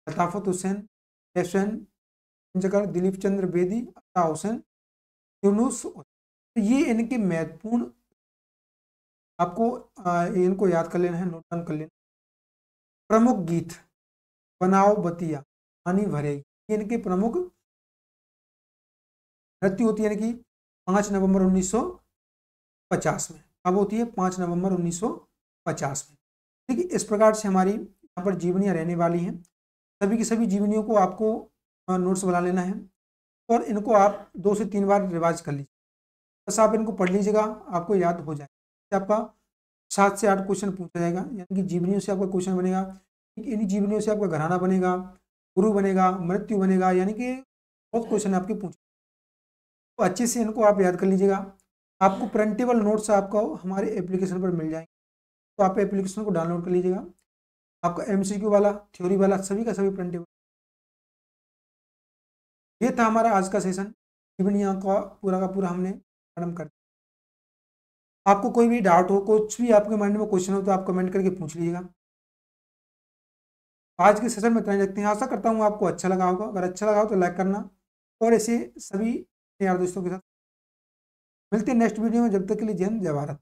[SPEAKER 1] लताफत हुसैन, एसएन जकर, दिलीप चंद्र बेदी, अता हुसैन, यूनुस। तो ये इनके महत्वपूर्ण, आपको इनको याद कर लेना है, नोट डाउन कर लेना। प्रमुख गीत बनाओ बतिया पानी भरेगी, ये इनके प्रमुख। मृत्यु होती है इनकी 5 नवंबर 1950 में। अब होती है 5 नवंबर 1950 में। ठीक है, इस प्रकार से हमारी यहाँ पर जीवनियाँ रहने वाली हैं। सभी की सभी जीवनियों को आपको नोट्स बना लेना है और इनको आप 2 से 3 बार रिवाइज कर लीजिए। बस आप इनको पढ़ लीजिएगा, आपको याद हो जाएगा। आपका 7 से 8 क्वेश्चन पूछा जाएगा, यानी कि जीवनियों से आपका क्वेश्चन बनेगा। इन्हीं जीवनियों से आपका घराना बनेगा, गुरु बनेगा, मृत्यु बनेगा, यानी कि बहुत क्वेश्चन आपके पूछे। तो अच्छे से इनको आप याद कर लीजिएगा। आपको प्रिंटेबल नोट्स आपको हमारे एप्लीकेशन पर मिल जाएंगे, तो आप एप्लीकेशन को डाउनलोड कर लीजिएगा। आपका एमसीक्यू वाला, थ्योरी वाला, सभी का सभी प्रिंटेबल। ये था हमारा आज का सेशन। जीवनियाँ का पूरा हमने खत्म कर दिया। आपको कोई भी डाउट हो, कुछ भी आपके माइंड में क्वेश्चन हो, तो आप कमेंट करके पूछ लीजिएगा। आज के सेशन में इतना ही रखते हैं। आशा करता हूँ आपको अच्छा लगा होगा। अगर अच्छा लगा हो तो लाइक करना और ऐसे सभी यार दोस्तों के साथ मिलते हैं नेक्स्ट वीडियो में। जब तक के लिए जय हिंद, जय भारत।